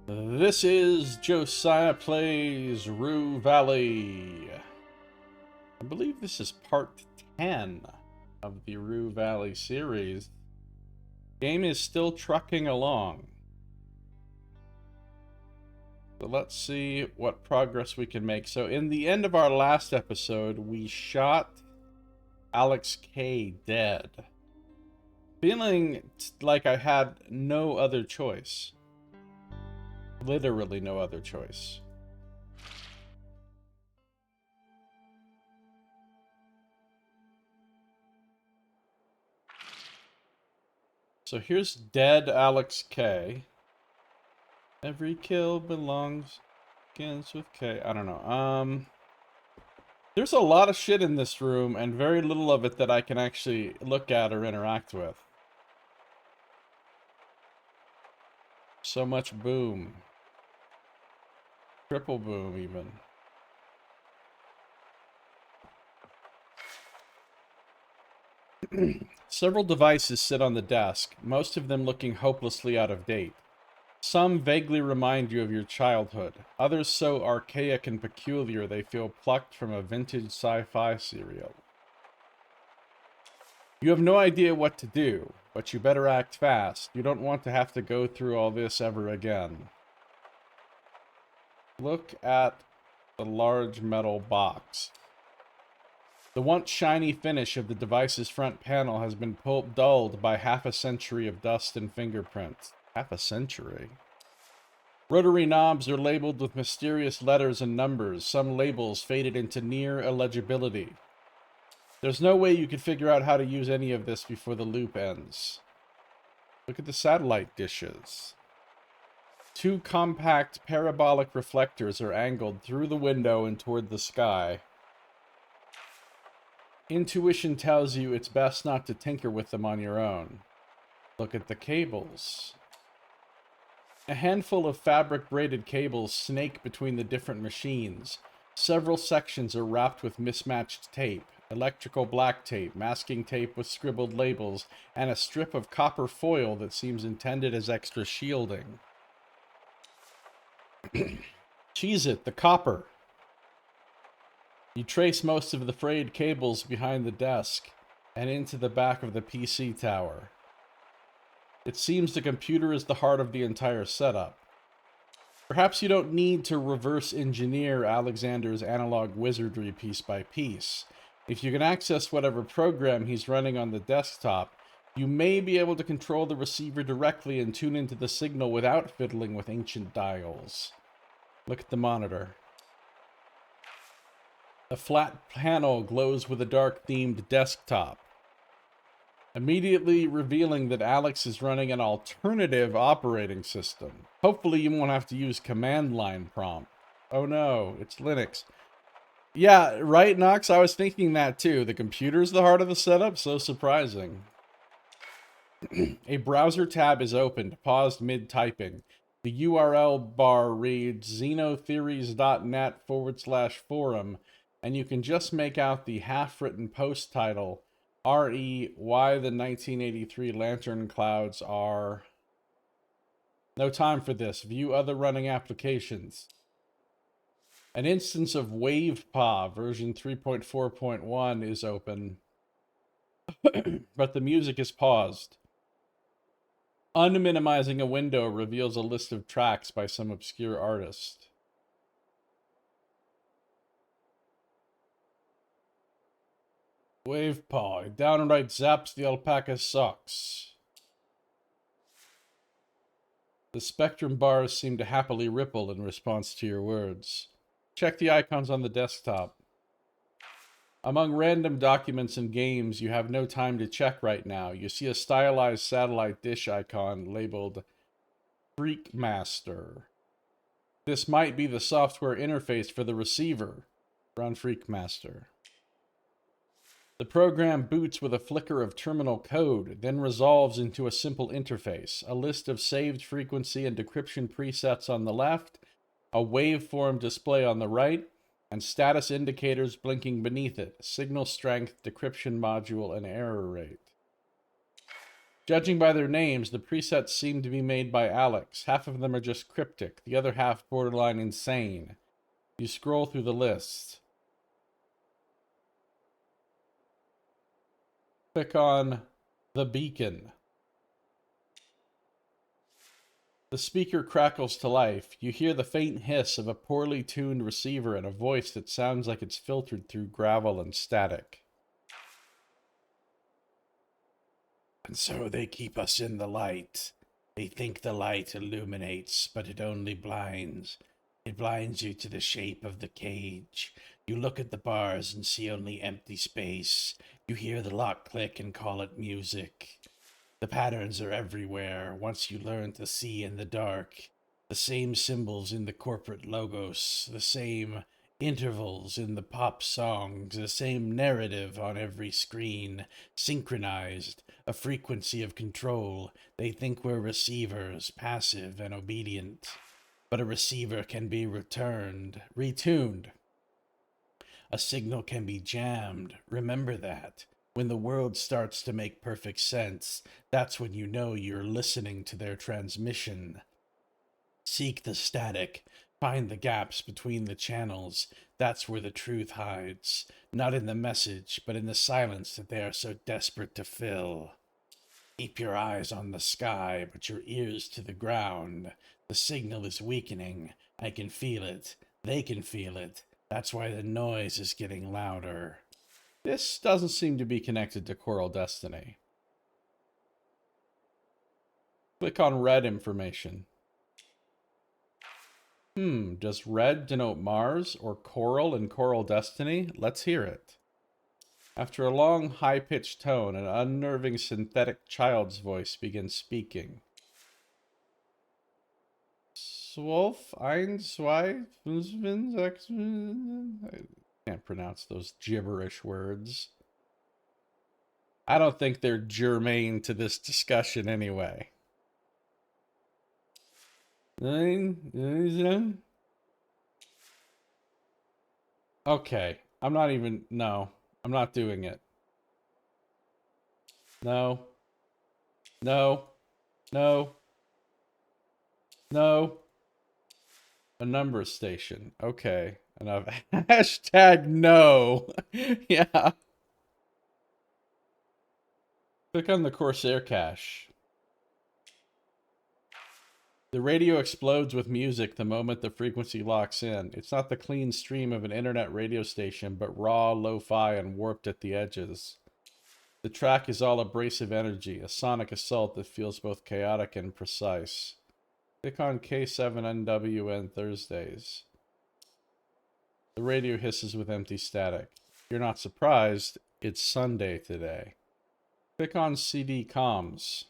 This is Josiah Plays Rue Valley. I believe this is part 10 of the Rue Valley series. Game is still trucking along. So let's see what progress we can make. So in the end of our last episode, we shot Alex K dead. Feeling like I had no other choice. Literally no other choice. So here's dead Alex K. Every kill begins with K. I don't know. There's a lot of shit in this room and very little of it that I can actually look at or interact with. So much boom. Triple boom, even. Several devices sit on the desk, most of them looking hopelessly out of date. Some vaguely remind you of your childhood, others so archaic and peculiar they feel plucked from a vintage sci-fi serial. You have no idea what to do, but you better act fast. You don't want to have to go through all this ever again. Look at the large metal box. The once shiny finish of the device's front panel has been dulled by half a century of dust and fingerprints. Half a century? Rotary knobs are labeled with mysterious letters and numbers, some labels faded into near illegibility. There's no way you could figure out how to use any of this before the loop ends. Look at the satellite dishes. Two compact parabolic reflectors are angled through the window and toward the sky. Intuition tells you it's best not to tinker with them on your own. Look at the cables. A handful of fabric-braided cables snake between the different machines. Several sections are wrapped with mismatched tape, electrical black tape, masking tape with scribbled labels, and a strip of copper foil that seems intended as extra shielding. Cheese it, the copper! You trace most of the frayed cables behind the desk and into the back of the PC tower. It seems the computer is the heart of the entire setup. Perhaps you don't need to reverse engineer Alexander's analog wizardry piece by piece. If you can access whatever program he's running on the desktop, you may be able to control the receiver directly and tune into the signal without fiddling with ancient dials. Look at the monitor. A flat panel glows with a dark-themed desktop, immediately revealing that Alex is running an alternative operating system. Hopefully you won't have to use command line prompt. Oh no, it's Linux. Yeah, right, Nox? I was thinking that too. The computer's the heart of the setup? So surprising. A browser tab is opened, paused mid-typing. The URL bar reads xenotheories.net/forum, and you can just make out the half-written post title, R.E. Why the 1983 Lantern Clouds Are... No time for this. View other running applications. An instance of WavePa version 3.4.1 is open, but the music is paused. Unminimizing a window reveals a list of tracks by some obscure artist. WavePa, it downright zaps the alpaca socks. The spectrum bars seem to happily ripple in response to your words. Check the icons on the desktop. Among random documents and games you have no time to check right now, you see a stylized satellite dish icon labeled Freakmaster. This might be the software interface for the receiver. Run Freakmaster. The program boots with a flicker of terminal code, then resolves into a simple interface. A list of saved frequency and decryption presets on the left, a waveform display on the right, and status indicators blinking beneath it. Signal strength, decryption module, and error rate. Judging by their names, the presets seem to be made by Alex. Half of them are just cryptic, the other half borderline insane. You scroll through the list. Click on The Beacon. The speaker crackles to life. You hear the faint hiss of a poorly tuned receiver and a voice that sounds like it's filtered through gravel and static. And so they keep us in the light. They think the light illuminates, but it only blinds. It blinds you to the shape of the cage. You look at the bars and see only empty space. You hear the lock click and call it music. The patterns are everywhere once you learn to see in the dark. The same symbols in the corporate logos, the same intervals in the pop songs, the same narrative on every screen, synchronized, a frequency of control. They think we're receivers, passive and obedient. But a receiver can be retuned. A signal can be jammed. Remember that. When the world starts to make perfect sense, that's when you know you're listening to their transmission. Seek the static. Find the gaps between the channels. That's where the truth hides. Not in the message, but in the silence that they are so desperate to fill. Keep your eyes on the sky, but your ears to the ground. The signal is weakening. I can feel it. They can feel it. That's why the noise is getting louder. This doesn't seem to be connected to Coral Destiny. Click on red information. Does red denote Mars or Coral in Coral Destiny? Let's hear it. After a long, high-pitched tone, an unnerving synthetic child's voice begins speaking. Swolf, ein, zwei, fünf, sechs... I can't pronounce those gibberish words. I don't think they're germane to this discussion anyway. Okay, I'm not even... No, I'm not doing it. No. No. No. No. A number station. Okay. Enough. Hashtag no. Yeah. Click on the Corsair cache. The radio explodes with music the moment the frequency locks in. It's not the clean stream of an internet radio station, but raw, lo-fi, and warped at the edges. The track is all abrasive energy, a sonic assault that feels both chaotic and precise. Click on K7NWN Thursdays. The radio hisses with empty static. You're not surprised, it's Sunday today. Click on CD comms.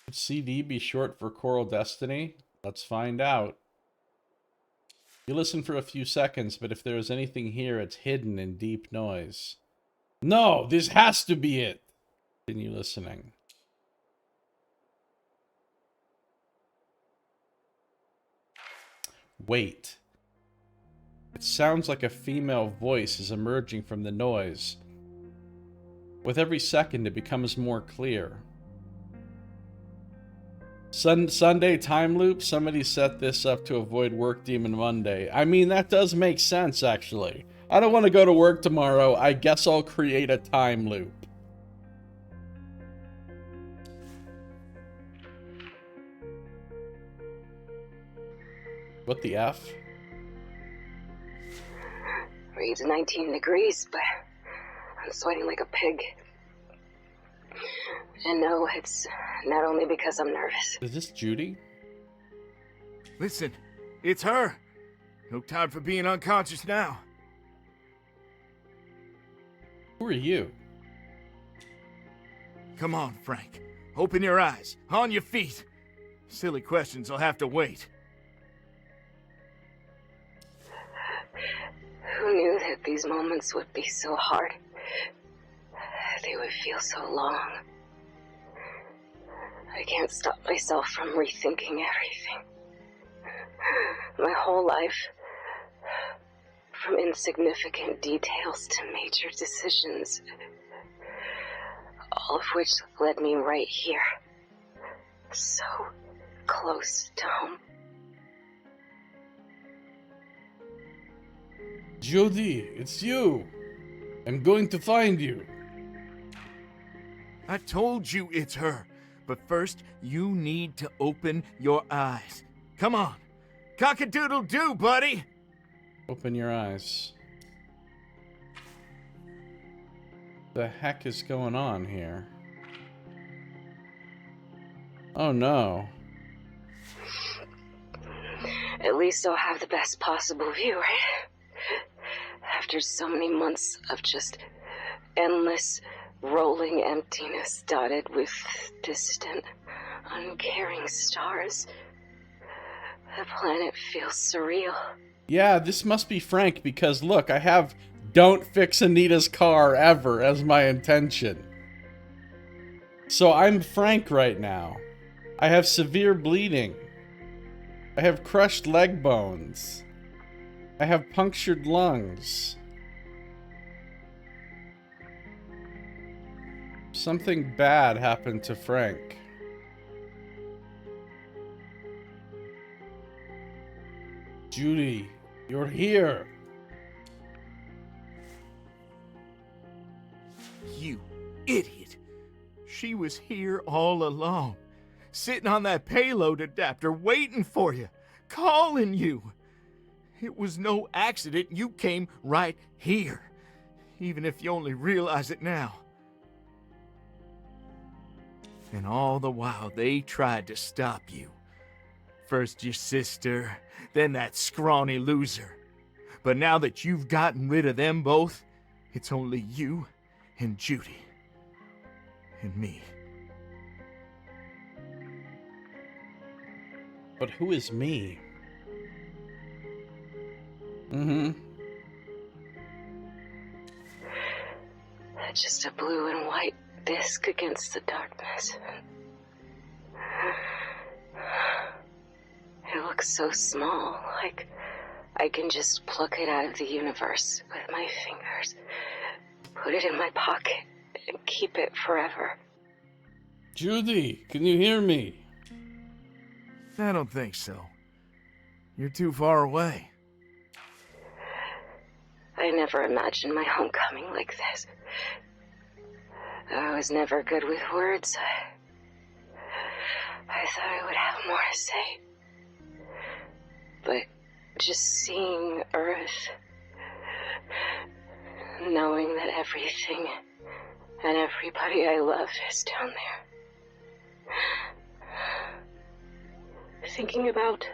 Could CD be short for Coral Destiny? Let's find out. You listen for a few seconds, but if there is anything here, it's hidden in deep noise. No, this has to be it! Continue listening. Wait. It sounds like a female voice is emerging from the noise. With every second, it becomes more clear. Sunday time loop? Somebody set this up to avoid Work Demon Monday. I mean, that does make sense, actually. I don't want to go to work tomorrow. I guess I'll create a time loop. What the F? Reads 19 degrees, but I'm sweating like a pig. And no, it's not only because I'm nervous. Is this Judy? Listen, it's her. No time for being unconscious now. Who are you? Come on, Frank. Open your eyes. On your feet. Silly questions will have to wait. Who knew that these moments would be so hard? They would feel so long. I can't stop myself from rethinking everything. My whole life, from insignificant details to major decisions, all of which led me right here. So close to home. Judy, it's you. I'm going to find you. I told you it's her. But first, you need to open your eyes. Come on. Cock-a-doodle-doo, buddy. Open your eyes. The heck is going on here? Oh no. At least I'll have the best possible view, right? After so many months of just endless, rolling emptiness dotted with distant, uncaring stars, the planet feels surreal. Yeah, this must be Frank because look, I have "Don't fix Anita's car ever" as my intention. So I'm Frank right now. I have severe bleeding. I have crushed leg bones. I have punctured lungs. Something bad happened to Frank. Judy, you're here. You idiot. She was here all along. Sitting on that payload adapter waiting for you. Calling you. It was no accident you came right here. Even if you only realize it now. And all the while they tried to stop you. First your sister, then that scrawny loser. But now that you've gotten rid of them both, it's only you and Judy. And me. But who is me? Just a blue and white disc against the darkness. It looks so small, like I can just pluck it out of the universe with my fingers, put it in my pocket, and keep it forever. Judy, can you hear me? I don't think so. You're too far away. I never imagined my homecoming like this. I was never good with words. I thought I would have more to say. But just seeing Earth, knowing that everything and everybody I love is down there. Thinking about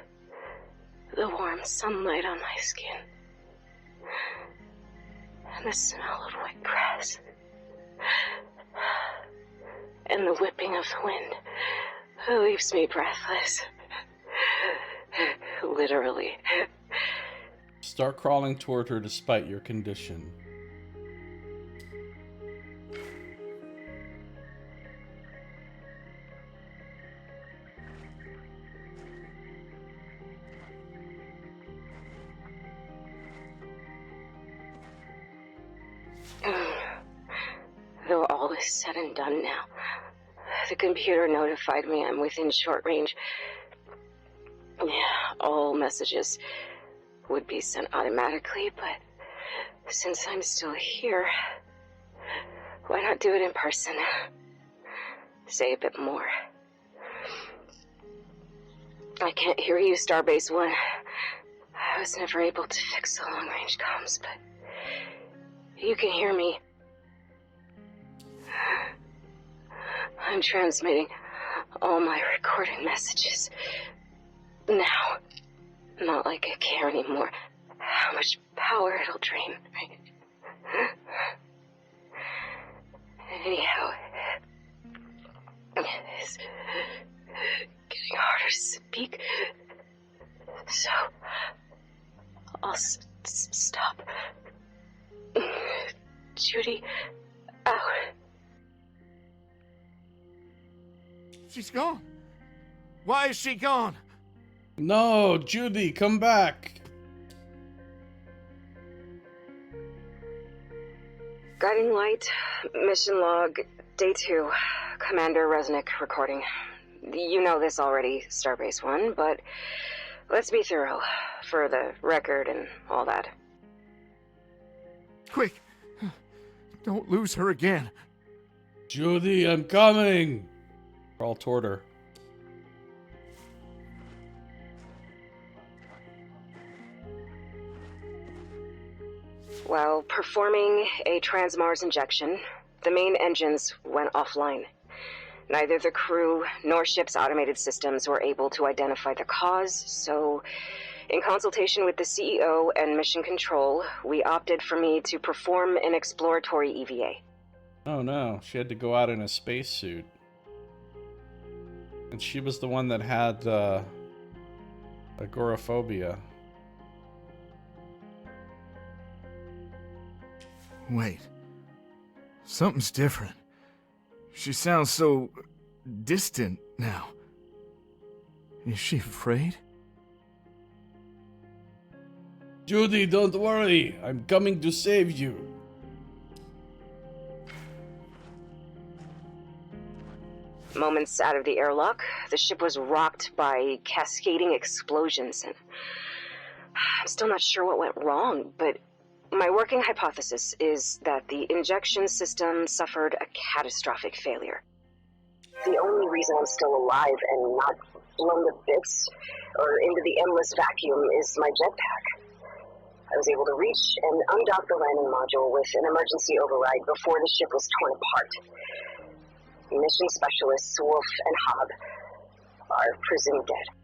the warm sunlight on my skin. And the smell of wet grass. And the whipping of the wind leaves me breathless. Literally. Start crawling toward her despite your condition. Though all is said and done now, the computer notified me I'm within short range. All messages would be sent automatically, but since I'm still here, why not do it in person? Say a bit more. I can't hear you, Starbase 1. I was never able to fix the long-range comms, but you can hear me. I'm transmitting all my recorded messages. Now. Not like I care anymore how much power it'll drain. Anyhow, it's getting harder to speak. So, I'll stop. Judy, out. She's gone. Why is she gone? No, Judy, come back. Guiding light, mission log, Day 2, Commander Resnick recording. You know this already, Starbase 1, but let's be thorough, for the record and all that. Quick! Don't lose her again. Judy, I'm coming! Crawl toward her. While performing a Transmars injection, the main engines went offline. Neither the crew nor ship's automated systems were able to identify the cause, so in consultation with the CEO and Mission Control, we opted for me to perform an exploratory EVA. Oh no, she had to go out in a spacesuit. And she was the one that had agoraphobia. Wait. Something's different. She sounds so distant now. Is she afraid? Judy, don't worry. I'm coming to save you. Moments out of the airlock, the ship was rocked by cascading explosions, and I'm still not sure what went wrong, but my working hypothesis is that the injection system suffered a catastrophic failure. The only reason I'm still alive and not blown to bits or into the endless vacuum is my jetpack. I was able to reach and undock the landing module with an emergency override before the ship was torn apart. Mission specialists Wolf and Hobb are presumed dead.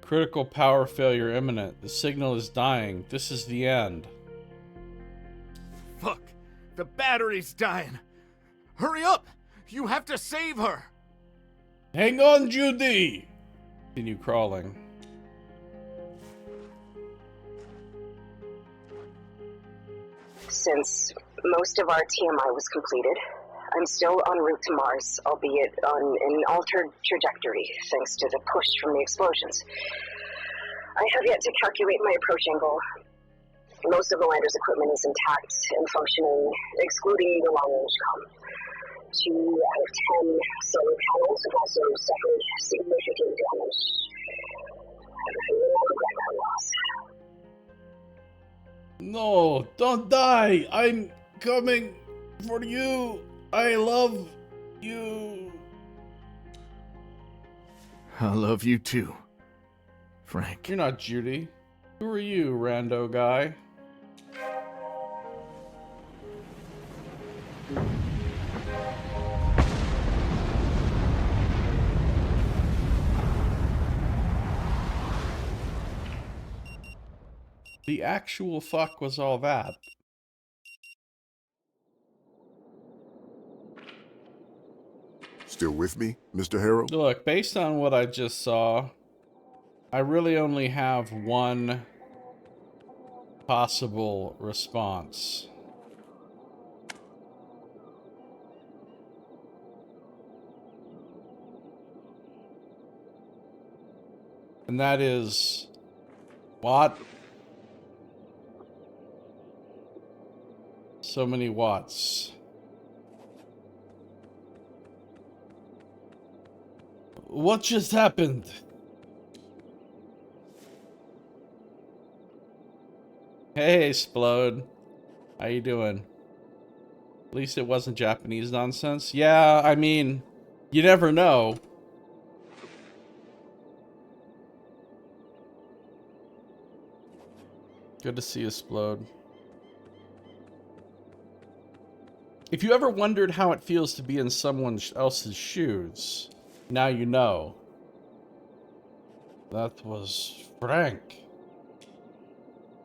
Critical power failure imminent. The signal is dying. This is the end. Fuck! The battery's dying! Hurry up! You have to save her! Hang on, Judy! Continue crawling. Since most of our TMI was completed, I'm still en route to Mars, albeit on an altered trajectory, thanks to the push from the explosions. I have yet to calculate my approach angle. Most of the lander's equipment is intact and functioning, excluding the long-range comm. 2 out of 10 solar panels have also suffered significant damage. I regret our loss. No, don't die! I'm coming for you! I love you! I love you too, Frank. You're not Judy. Who are you, rando guy? The actual fuck was all that? Still with me, Mr. Harold? Look, based on what I just saw, I really only have one possible response. And that is... what? So many watts. What just happened? Hey, Splode. How you doing? At least it wasn't Japanese nonsense. Yeah, I mean, you never know. Good to see you, Splode. If you ever wondered how it feels to be in someone else's shoes, now you know. That was Frank.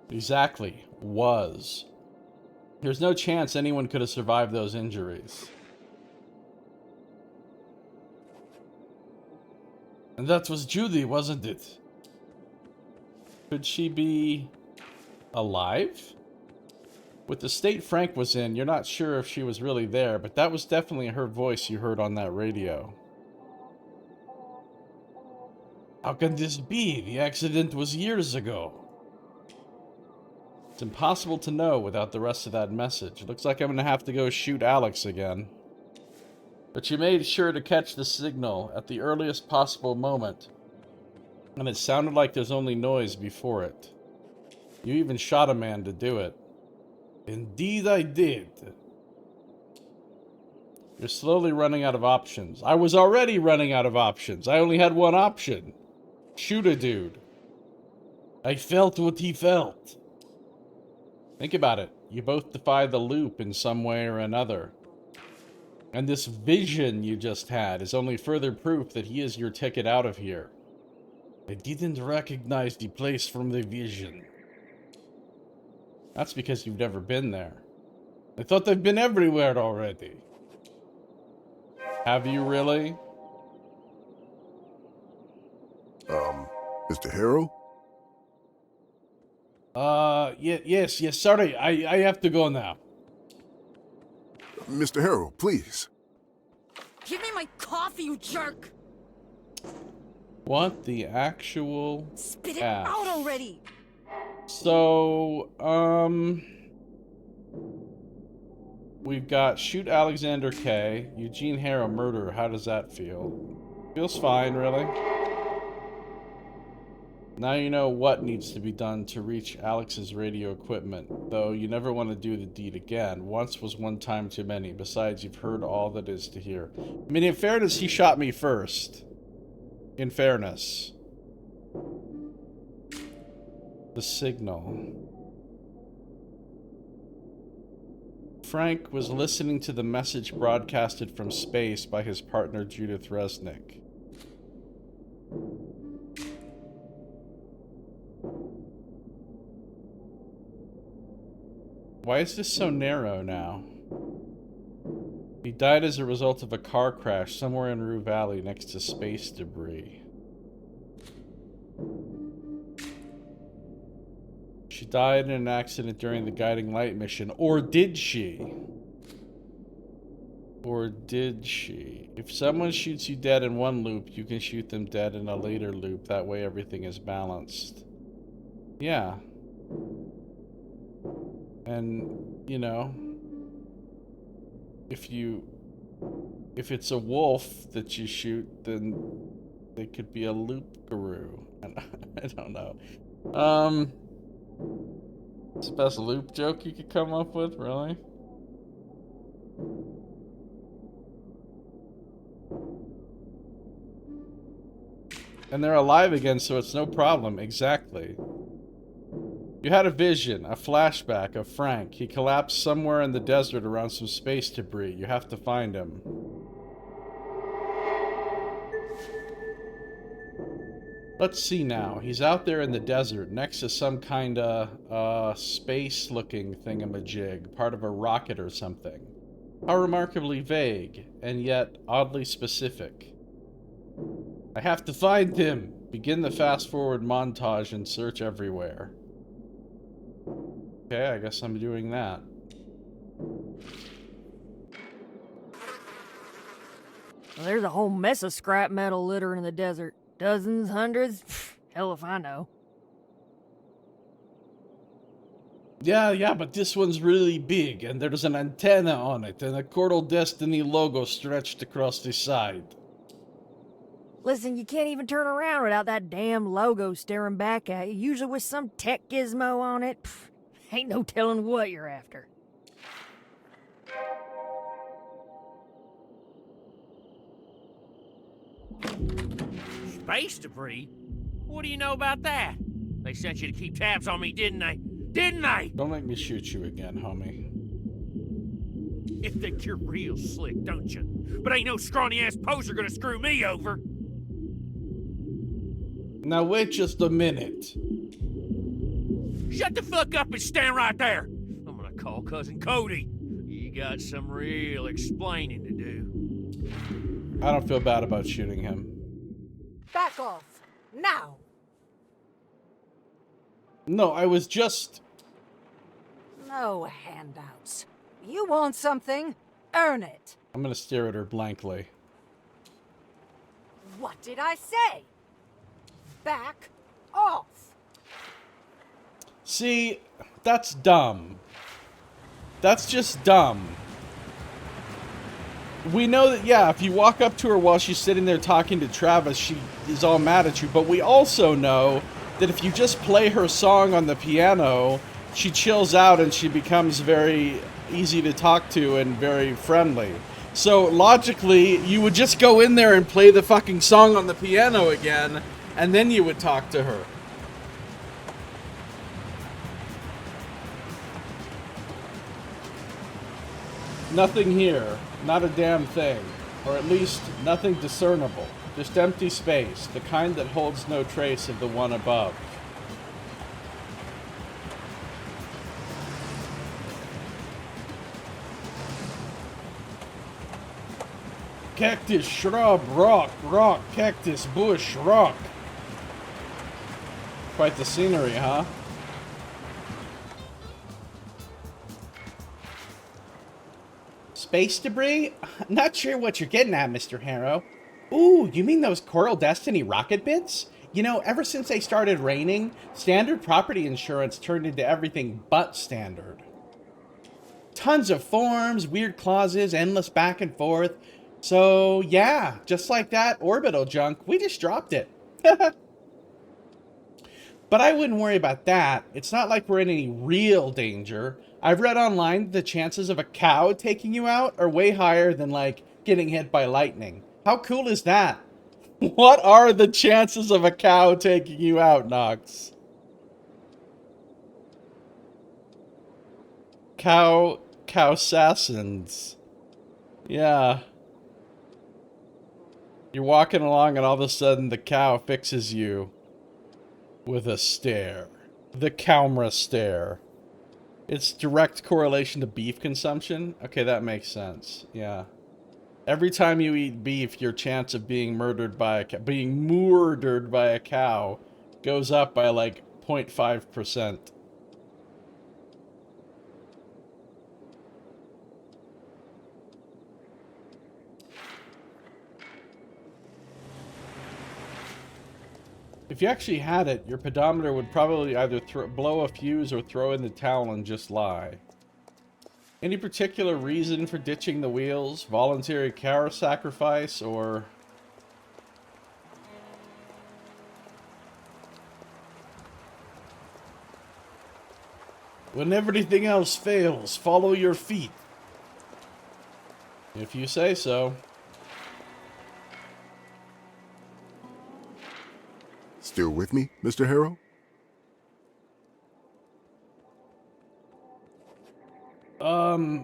Exactly. Was. There's no chance anyone could have survived those injuries. And that was Judy, wasn't it? Could she be alive? With the state Frank was in, you're not sure if she was really there, but that was definitely her voice you heard on that radio. How can this be? The accident was years ago. impossible to know without the rest of that message. Looks like I'm gonna have to go shoot Alex again. But you made sure to catch the signal at the earliest possible moment. And it sounded like there's only noise before it. You even shot a man to do it. Indeed I did. You're slowly running out of options. I was already running out of options. I only had one option. Shoot a dude. I felt what he felt. Think about it. You both defy the loop in some way or another. And this vision you just had is only further proof that he is your ticket out of here. I didn't recognize the place from the vision. That's because you've never been there. I thought they've been everywhere already. Have you really? Mr. Harrow? Yes, sorry, I have to go now. Mr. Harrow, please. Give me my coffee, you jerk! What the actual Spit it F? out already! So, we've got shoot Alexander K, Eugene Harrow murder. How does that feel? Feels fine, really. Now you know what needs to be done to reach Alex's radio equipment, though you never want to do the deed again. Once was one time too many. Besides, you've heard all that is to hear. I mean, in fairness, he shot me first. In fairness. The signal. Frank was listening to the message broadcasted from space by his partner Judith Resnick. Why is this so narrow now? He died as a result of a car crash somewhere in Rue Valley next to space debris. She died in an accident during the guiding light mission. Or did she? Or did she? If someone shoots you dead in one loop, you can shoot them dead in a later loop. That way everything is balanced. Yeah. And, you know, if it's a wolf that you shoot, then they could be a loop guru. I don't know. It's the best loop joke you could come up with, really? And they're alive again, so it's no problem. Exactly. You had a vision, a flashback of Frank. He collapsed somewhere in the desert around some space debris. You have to find him. Let's see now. He's out there in the desert next to some kind of space-looking thingamajig, part of a rocket or something. How remarkably vague, and yet oddly specific. I have to find him! Begin the fast-forward montage and search everywhere. Okay, I guess I'm doing that. Well, there's a whole mess of scrap metal littering in the desert. Dozens, hundreds? Hell if I know. Yeah, but this one's really big, and there's an antenna on it, and a Cordal Destiny logo stretched across the side. Listen, you can't even turn around without that damn logo staring back at you, usually with some tech gizmo on it. Ain't no telling what you're after. Space debris? What do you know about that? They sent you to keep tabs on me, didn't they? Didn't they? Don't make me shoot you again, homie. You think you're real slick, don't you? But ain't no scrawny-ass poser gonna screw me over. Now wait just a minute. Shut the fuck up and stand right there. I'm gonna call Cousin Cody. You got some real explaining to do. I don't feel bad about shooting him. Back off. Now. No, I was just... No handouts. You want something? Earn it. I'm gonna stare at her blankly. What did I say? Back off. See, That's dumb. That's just dumb. We know that, yeah, if you walk up to her while she's sitting there talking to Travis, she is all mad at you. But we also know that if you just play her song on the piano, she chills out and she becomes very easy to talk to and very friendly. So logically, you would just go in there and play the fucking song on the piano again, and then you would talk to her. Nothing here. Not a damn thing. Or at least, nothing discernible. Just empty space, the kind that holds no trace of the one above. Cactus, shrub, rock, rock, cactus, bush, rock. Quite the scenery, huh? Space debris? Not sure what you're getting at, Mr. Harrow. Ooh, you mean those Coral Destiny rocket bits? You know, ever since they started raining, standard property insurance turned into everything but standard. Tons of forms, weird clauses, endless back and forth. So, yeah, just like that orbital junk, we just dropped it. But I wouldn't worry about that. It's not like we're in any real danger. I've read online that the chances of a cow taking you out are way higher than, like, getting hit by lightning. How cool is that? What are the chances of a cow taking you out, Nox? Cow-sassins. Yeah. You're walking along and all of a sudden the cow fixes you with a stare. The camera stare. It's direct correlation to beef consumption. Okay, that makes sense. Yeah. Every time you eat beef, your chance of being murdered by a cow goes up by like 0.5%. If you actually had it, your pedometer would probably either blow a fuse or throw in the towel and just lie. Any particular reason for ditching the wheels? Voluntary cow sacrifice, or... When everything else fails, follow your feet. If you say so. Still with me, Mr. Harrow?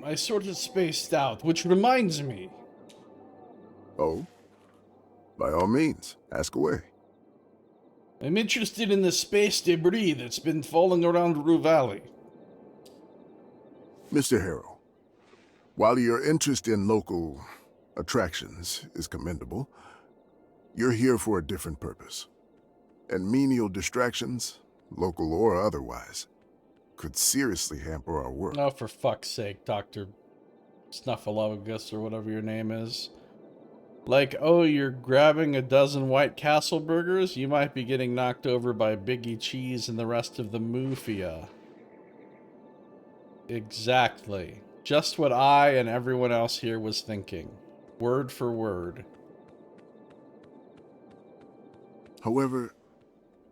I sort of spaced out, which reminds me. Oh? By all means, ask away. I'm interested in the space debris that's been falling around Rue Valley. Mr. Harrow, while your interest in local attractions is commendable, you're here for a different purpose. And menial distractions, local or otherwise, could seriously hamper our work. Oh, for fuck's sake, Dr. Snuffleupagus or whatever your name is. Like, oh, you're grabbing a dozen White Castle burgers? You might be getting knocked over by Biggie Cheese and the rest of the Mafia. Exactly. Just what I and everyone else here was thinking. Word for word. However,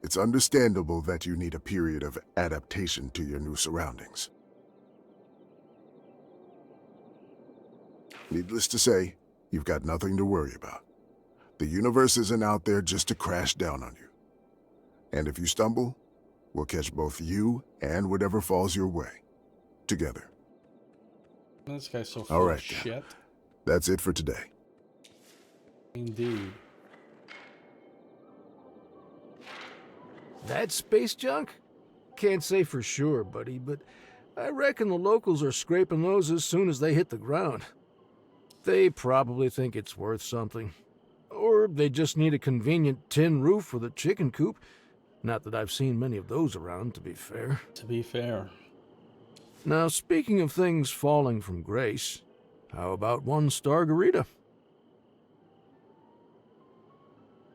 it's understandable that you need a period of adaptation to your new surroundings. Needless to say, you've got nothing to worry about. The universe isn't out there just to crash down on you. And if you stumble, we'll catch both you and whatever falls your way. Together. This guy's so full All of right, shit. That's it for today. Indeed. That space junk? Can't say for sure, buddy, but I reckon the locals are scraping those as soon as they hit the ground. They probably think it's worth something. Or they just need a convenient tin roof for the chicken coop. Not that I've seen many of those around, to be fair. To be fair. Now, speaking of things falling from grace, how about one Stargarita?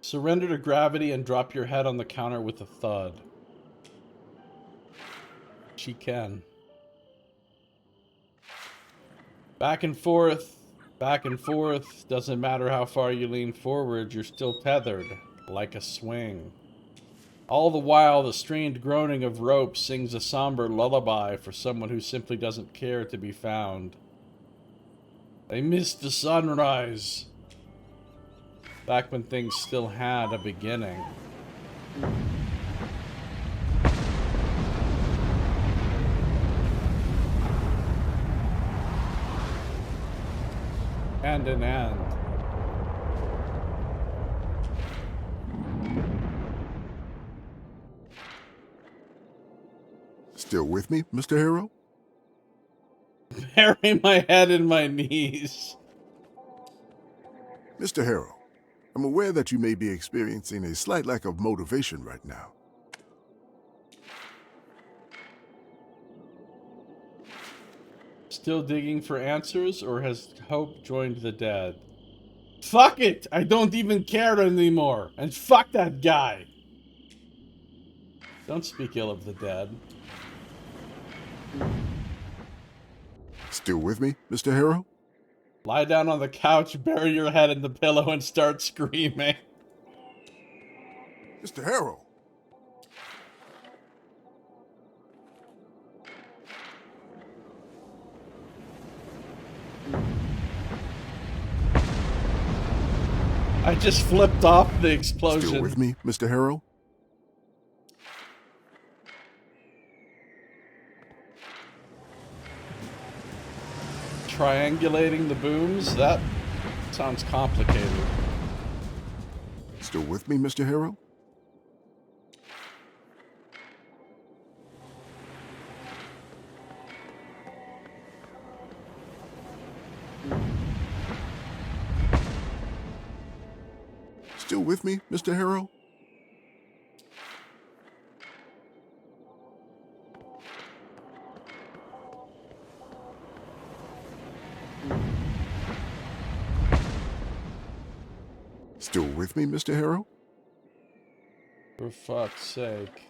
Surrender to gravity and drop your head on the counter with a thud. she can. Back and forth, back and forth. Doesn't matter how far you lean forward, you're still tethered, like a swing. All the while, the strained groaning of rope sings a somber lullaby for someone who simply doesn't care to be found. They missed the sunrise. Back when things still had a beginning. And an end. Still with me, Mr. Harrow? Bury my head in my knees. Mr. Harrow, I'm aware that you may be experiencing a slight lack of motivation right now. Still digging for answers, or has hope joined the dead? Fuck it! I don't even care anymore! And fuck that guy! Don't speak ill of the dead. Still with me, Mr. Harrow? Lie down on the couch, bury your head in the pillow, and start screaming. Mr. Harrow! I just flipped off the explosion. Still with me, Mr. Harrow? Triangulating the booms? That sounds complicated. Still with me, Mr. Harrow? Still with me, Mr. Harrow? Still with me, Mr. Harrow? For fuck's sake.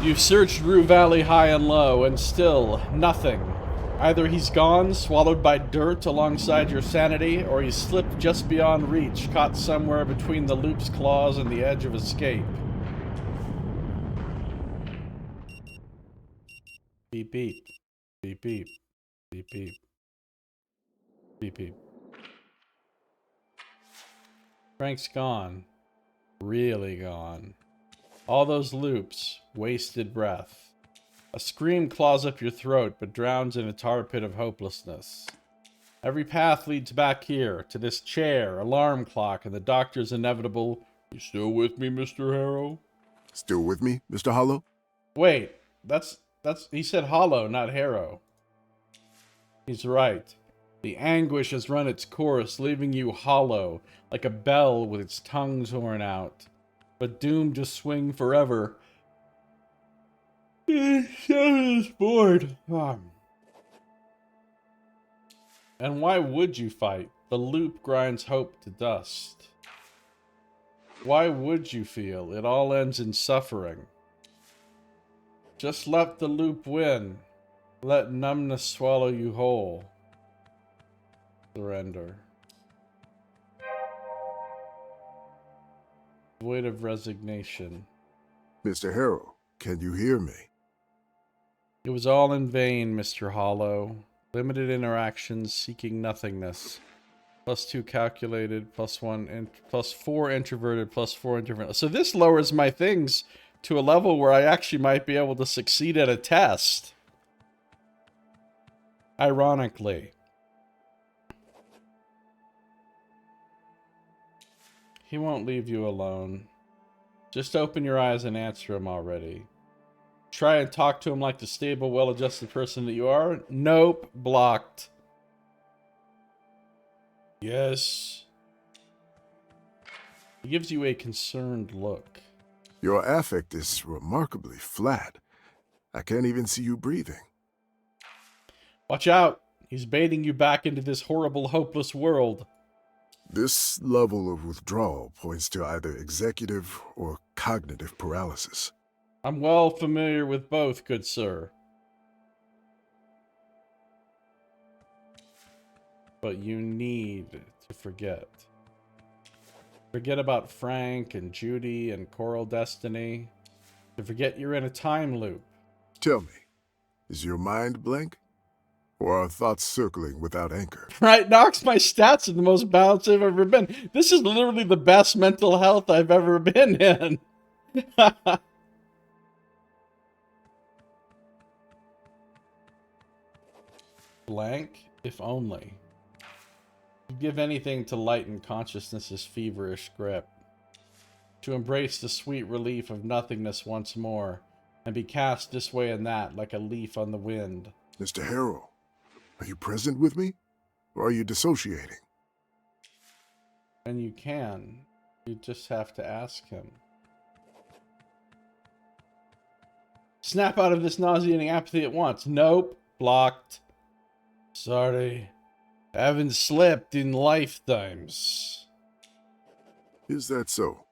You've searched Rue Valley high and low, and still nothing. Either he's gone, swallowed by dirt alongside your sanity, or he's slipped just beyond reach, caught somewhere between the loop's claws and the edge of escape. Beep beep. Beep beep. Beep beep. Beep beep. Frank's gone. Really gone. All those loops, wasted breath. A scream claws up your throat, but drowns in a tar pit of hopelessness. Every path leads back here, to this chair, alarm clock, and the doctor's inevitable, "You still with me, Mr. Harrow?" Still with me, Mr. Hollow? Wait, he said hollow, not Harrow. He's right. The anguish has run its course, leaving you hollow, like a bell with its tongue torn out, but doomed to swing forever. It's bored. And why would you fight? The loop grinds hope to dust. Why would you feel? It all ends in suffering. Just let the loop win. Let numbness swallow you whole. Surrender. Void of resignation. Mr. Harrow, can you hear me? It was all in vain, Mr. Hollow. Limited interactions, seeking nothingness. +2 calculated, +1, +4 introverted, +4 indifferent. So this lowers my things to a level where I actually might be able to succeed at a test. Ironically. He won't leave you alone. Just open your eyes and answer him already. Try and talk to him like the stable, well-adjusted person that you are. Nope, blocked. Yes. He gives you a concerned look. Your affect is remarkably flat. I can't even see you breathing. Watch out! He's baiting you back into this horrible, hopeless world. This level of withdrawal points to either executive or cognitive paralysis. I'm well familiar with both, good sir. But you need to forget. Forget about Frank and Judy and Coral Destiny. To forget you're in a time loop. Tell me, is your mind blank? Or are thoughts circling without anchor? Right, knocks my stats are the most balanced I've ever been. This is literally the best mental health I've ever been in. Blank, if only. You'd give anything to lighten consciousness's feverish grip. To embrace the sweet relief of nothingness once more, and be cast this way and that like a leaf on the wind. Mr. Harrell, are you present with me? Or are you dissociating? And you can. You just have to ask him. Snap out of this nauseating apathy at once. Nope. Blocked. Sorry. Haven't slept in lifetimes. Is that so?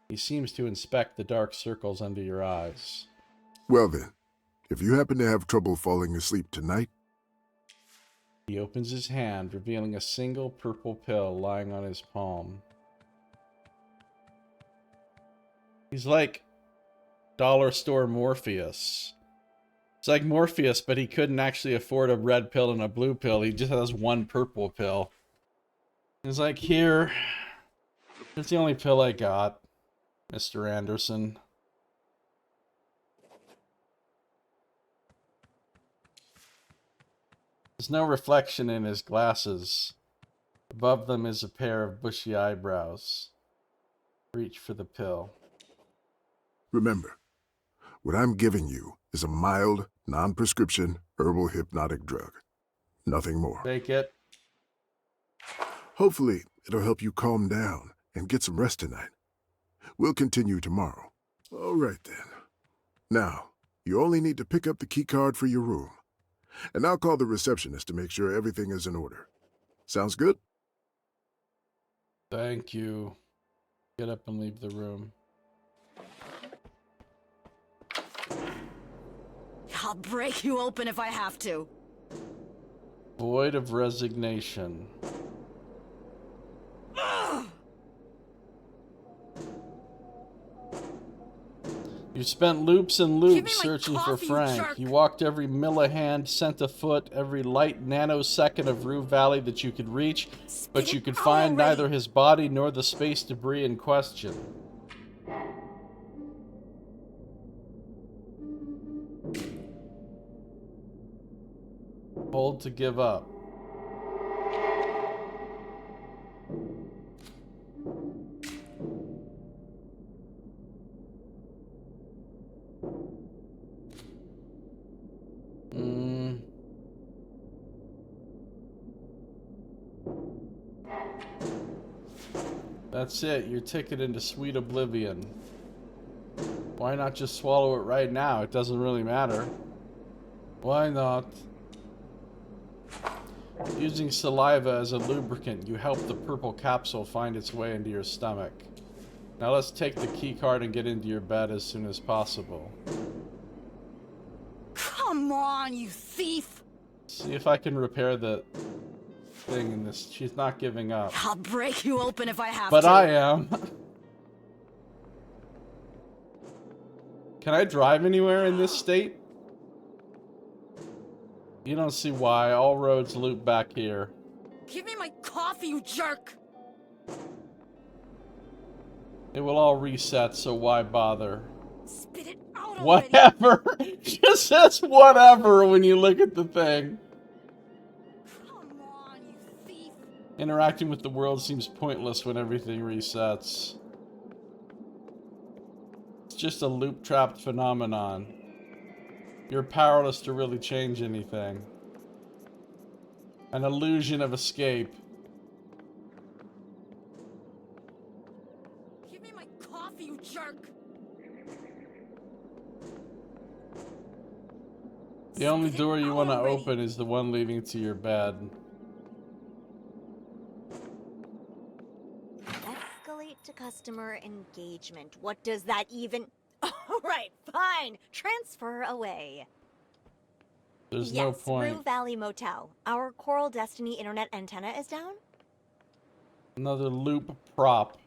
He seems to inspect the dark circles under your eyes. Well then, if you happen to have trouble falling asleep tonight... He opens his hand, revealing a single purple pill lying on his palm. He's like dollar store Morpheus. It's like Morpheus, but he couldn't actually afford a red pill and a blue pill. He just has one purple pill. He's like, here, it's the only pill I got, Mr. Anderson. There's no reflection in his glasses. Above them is a pair of bushy eyebrows. Reach for the pill. Remember, what I'm giving you is a mild, non-prescription, herbal hypnotic drug. Nothing more. Take it. Hopefully, it'll help you calm down and get some rest tonight. We'll continue tomorrow. All right, then. Now, you only need to pick up the key card for your room. And I'll call the receptionist to make sure everything is in order. Sounds good? Thank you. Get up and leave the room. I'll break you open if I have to. Void of resignation. You spent loops and loops searching for Frank. jerk. You walked every millihand, cent a foot, every light nanosecond of Rue Valley that you could reach, but Spit you it could out find already. neither his body nor the space debris in question. Hold to give up. That's it, your ticket into sweet oblivion. Why not just swallow it right now? It doesn't really matter. Why not? Using saliva as a lubricant, you help the purple capsule find its way into your stomach. Now let's take the key card and get into your bed as soon as possible. Come on, you thief! See if I can repair the thing in this. She's not giving up. I'll break you open if I have But to. I am. Can I drive anywhere in this state? You don't see why. All roads loop back here. Give me my coffee, you jerk! It will all reset, so why bother? Spit it out already. Whatever. Just says whatever when you look at the thing. Come on, you thief! Interacting with the world seems pointless when everything resets. It's just a loop-trapped phenomenon. You're powerless to really change anything. An illusion of escape. Give me my coffee, you jerk! The only Spit it door you out want to already. open is the one leading to your bed. Escalate to customer engagement. What does that even... All right, fine. Transfer away. There's Yes, no point. Rue Valley Motel. Our Coral Destiny internet antenna is down? Another loop prop.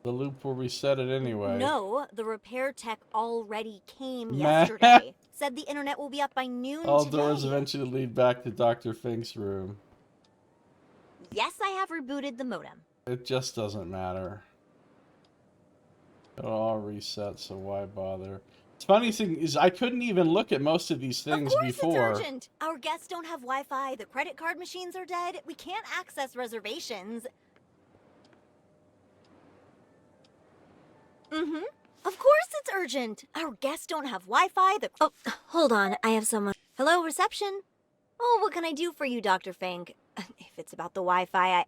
The loop will reset it anyway. No, the repair tech already came Meh. yesterday. Said the internet will be up by noon All today. doors eventually lead back to Dr. Fink's room. Yes, I have rebooted the modem. It just doesn't matter. It'll all reset, so why bother? The funny thing is, I couldn't even look at most of these things Of course before. it's urgent. Our guests don't have Wi-Fi. The credit card machines are dead. We can't access reservations. Mm-hmm. Of course it's urgent. Our guests don't have Wi-Fi. Oh, hold on. I have someone. Hello, reception. Oh, what can I do for you, Dr. Fink? If it's about the Wi-Fi,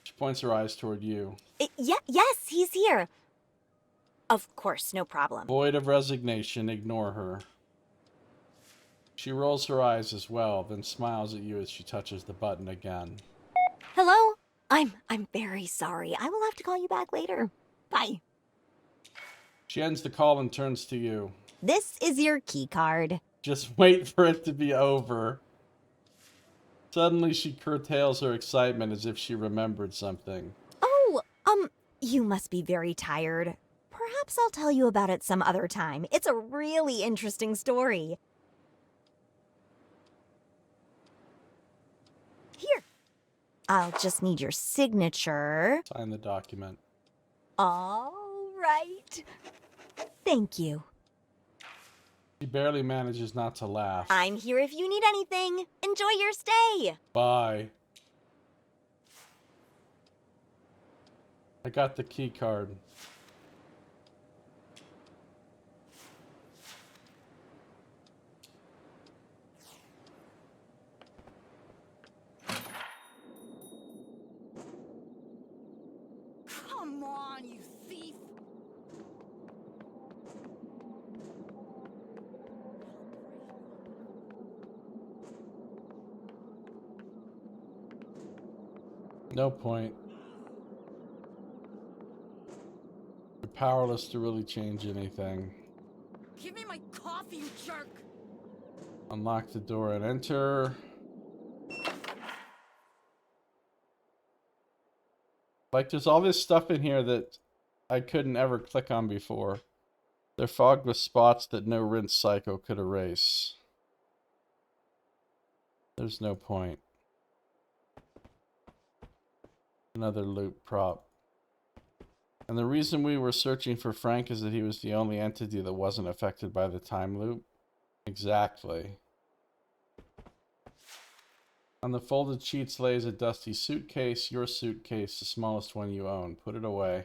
She points her eyes toward you. Yes, he's here. Of course, no problem. Void of resignation, ignore her. She rolls her eyes as well, then smiles at you as she touches the button again. Hello? I'm very sorry. I will have to call you back later. Bye. She ends the call and turns to you. This is your key card. Just wait for it to be over. Suddenly she curtails her excitement as if she remembered something. Oh, you must be very tired. Perhaps I'll tell you about it some other time. It's a really interesting story. Here. I'll just need your signature. Sign the document. All right. Thank you. She barely manages not to laugh. I'm here if you need anything. Enjoy your stay. Bye. I got the key card. Come on, you thief! No point. You're powerless to really change anything. Give me my coffee, you jerk! Unlock the door and enter. Like, there's all this stuff in here that I couldn't ever click on before. They're fogged with spots that no rinse cycle could erase. There's no point. Another loop prop. And the reason we were searching for Frank is that he was the only entity that wasn't affected by the time loop. Exactly. On the folded sheets lays a dusty suitcase. Your suitcase, the smallest one you own. Put it away.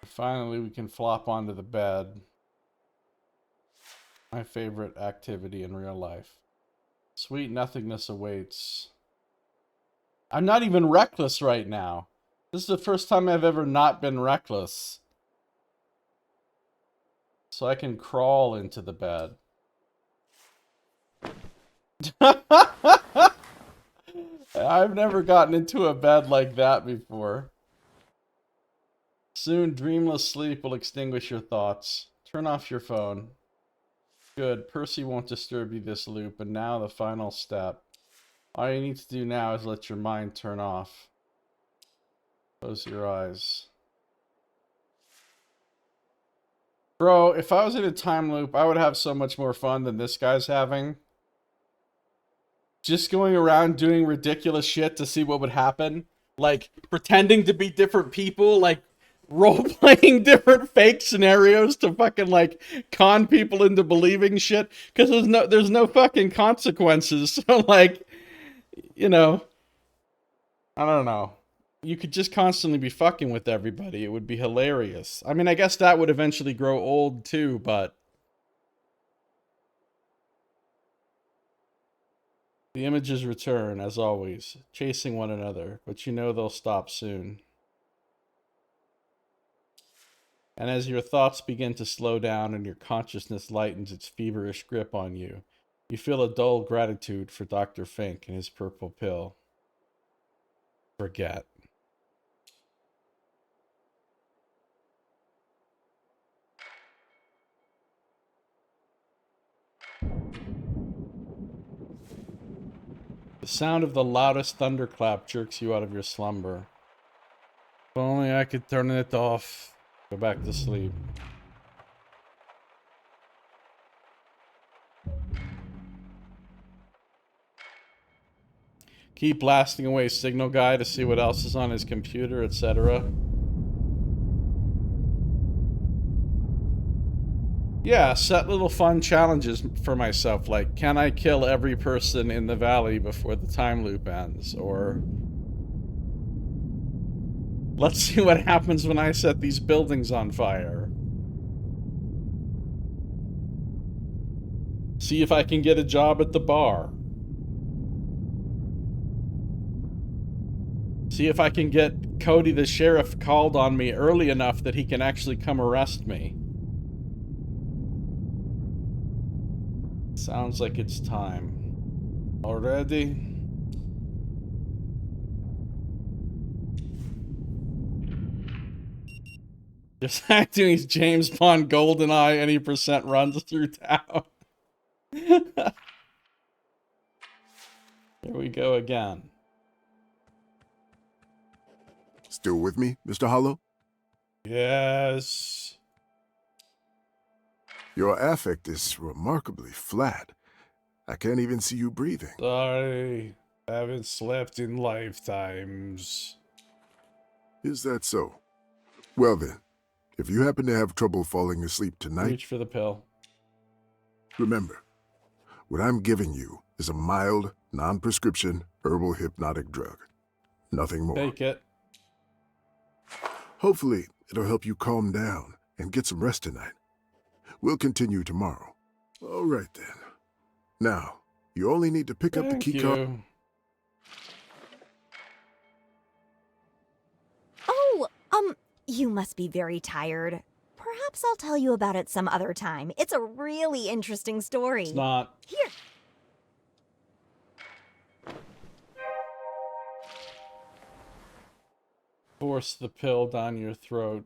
Finally, we can flop onto the bed. My favorite activity in real life. Sweet nothingness awaits. I'm not even reckless right now. This is the first time I've ever not been reckless. So I can crawl into the bed. I've never gotten into a bed like that before. Soon, dreamless sleep will extinguish your thoughts. Turn off your phone. Good, Percy won't disturb you this loop, and now the final step. All you need to do now is let your mind turn off. Close your eyes. Bro, if I was in a time loop, I would have so much more fun than this guy's having. Just going around doing ridiculous shit to see what would happen. Like, pretending to be different people, like, role-playing different fake scenarios to fucking, like, con people into believing shit. Because there's no fucking consequences. So, like, you know, I don't know. You could just constantly be fucking with everybody. It would be hilarious. I mean, I guess that would eventually grow old too, but... The images return, as always, chasing one another, but you know they'll stop soon. And as your thoughts begin to slow down and your consciousness lightens its feverish grip on you, you feel a dull gratitude for Dr. Fink and his purple pill. Forget. The sound of the loudest thunderclap jerks you out of your slumber. If only I could turn it off. Go back to sleep. Keep blasting away Signal Guy to see what else is on his computer, etc. Yeah, set little fun challenges for myself, like, can I kill every person in the valley before the time loop ends? Or, let's see what happens when I set these buildings on fire. See if I can get a job at the bar. See if I can get Cody the sheriff called on me early enough that he can actually come arrest me. Sounds like it's time. Already? Just acting as James Bond GoldenEye any percent runs through town. Here we go again. Still with me, Mr. Hollow? Yes. Your affect is remarkably flat. I can't even see you breathing. Sorry. Haven't slept in lifetimes. Is that so? Well then, if you happen to have trouble falling asleep tonight, Reach for the pill. remember, what I'm giving you is a mild, non-prescription herbal hypnotic drug. Nothing more. Take it. Hopefully, it'll help you calm down and get some rest tonight. We'll continue tomorrow. All right then. Now, you only need to pick up the key card. Oh, you must be very tired. Perhaps I'll tell you about it some other time. It's a really interesting story. It's not. Here. Force the pill down your throat.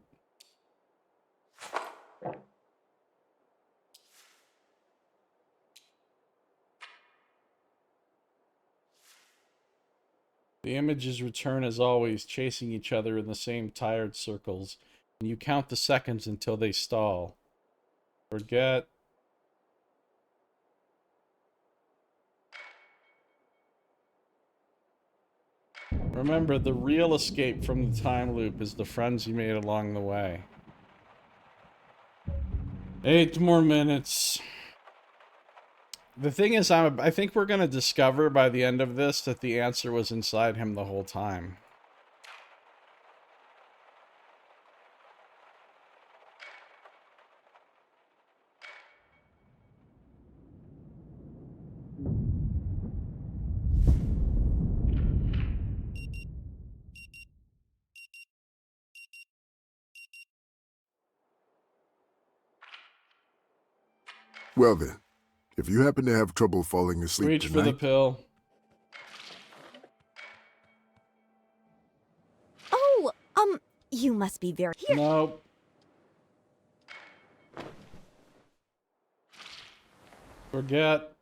The images return as always, chasing each other in the same tired circles, and you count the seconds until they stall. Forget. Remember, the real escape from the time loop is the friends you made along the way. 8 more minutes. The thing is, I think we're going to discover by the end of this that the answer was inside him the whole time. Well then, if you happen to have trouble falling asleep Reach tonight, for the pill. Oh, you must be very... Here. Nope. Forget.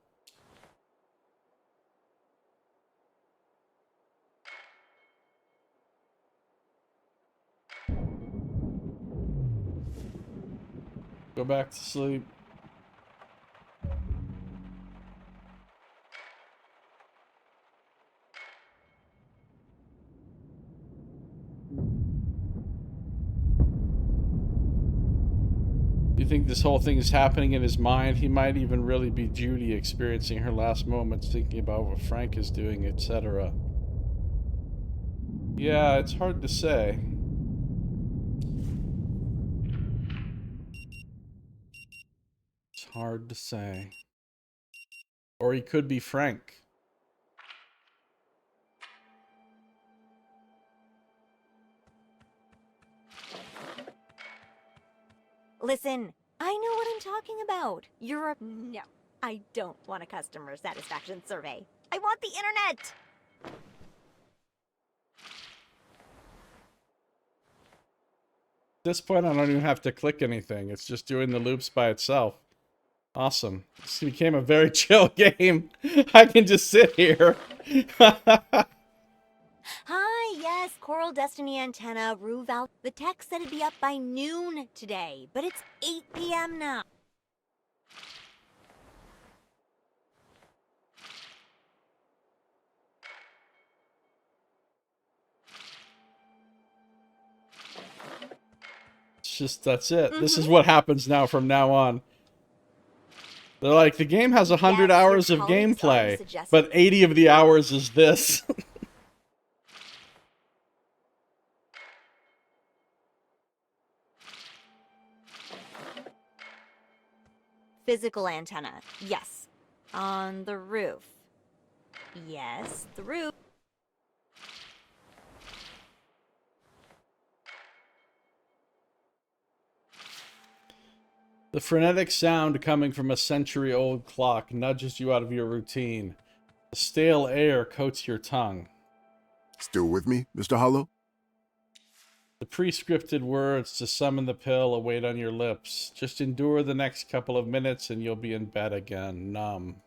Go back to sleep. You think this whole thing is happening in his mind? He might even really be Judy experiencing her last moments, thinking about what Frank is doing, etc. Yeah, it's hard to say. It's hard to say. Or he could be Frank. Listen, I know what I'm talking about. You're a... No, I don't want a customer satisfaction survey. I want the internet! At this point, I don't even have to click anything. It's just doing the loops by itself. Awesome. This became a very chill game. I can just sit here. Hi, yes, Coral Destiny Antenna, Rue Valley. The text said it'd be up by noon today, but it's 8 p.m. now. It's just, that's it. This is what happens now from now on. They're like, the game has 100 Yes, your hours of colleagues already gameplay, suggested- but 80 of the hours is this. Physical antenna, yes. On the roof. Yes, the roof. The frenetic sound coming from a century-old clock nudges you out of your routine. The stale air coats your tongue. Still with me, Mr. Hollow? The pre-scripted words to summon the pill await on your lips. Just endure the next couple of minutes and you'll be in bed again, numb.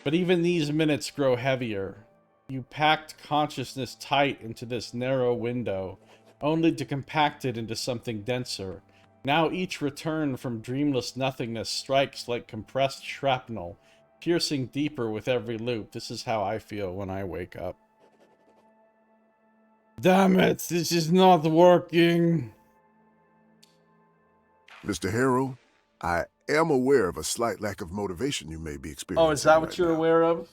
But even these minutes grow heavier. You packed consciousness tight into this narrow window, only to compact it into something denser. Now each return from dreamless nothingness strikes like compressed shrapnel, piercing deeper with every loop. This is how I feel when I wake up. Damn it, this is not working. Mr. Harrow, I am aware of a slight lack of motivation you may be experiencing. Oh, is that what right you're now. aware of?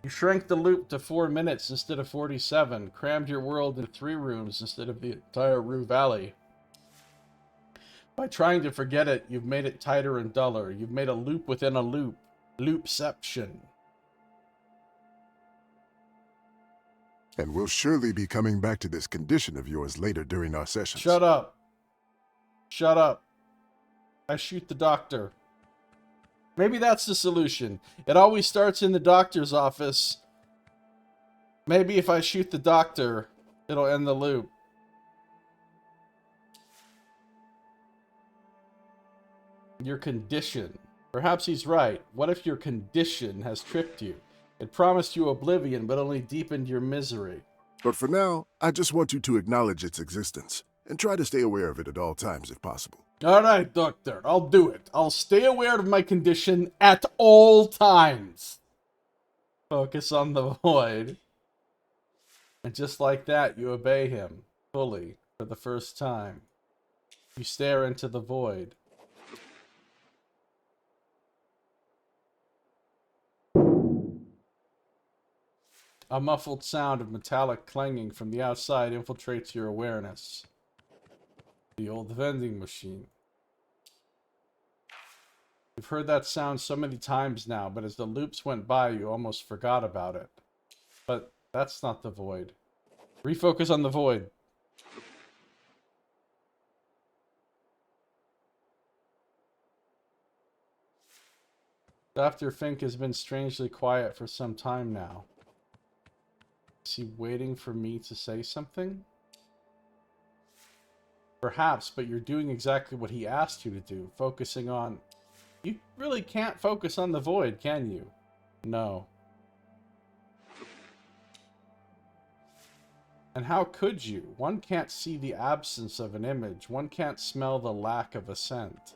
You shrank the loop to 4 minutes instead of 47, crammed your world into 3 rooms instead of the entire Rue Valley. By trying to forget it, you've made it tighter and duller. You've made a loop within a loop. Loopception. And we'll surely be coming back to this condition of yours later during our sessions. Shut up. Shut up. I shoot the doctor. Maybe that's the solution. It always starts in the doctor's office. Maybe if I shoot the doctor, it'll end the loop. Your condition. Perhaps he's right. What if your condition has tricked you? It promised you oblivion, but only deepened your misery. But for now, I just want you to acknowledge its existence and try to stay aware of it at all times if possible. All right, doctor, I'll do it. I'll stay aware of my condition at all times. Focus on the void. And just like that, you obey him fully for the first time. You stare into the void. A muffled sound of metallic clanging from the outside infiltrates your awareness. The old vending machine. You've heard that sound so many times now, but as the loops went by, you almost forgot about it. But that's not the void. Refocus on the void. Dr. Fink has been strangely quiet for some time now. Is he waiting for me to say something? Perhaps, but you're doing exactly what he asked you to do, focusing on... You really can't focus on the void, can you? No. And how could you? One can't see the absence of an image. One can't smell the lack of a scent.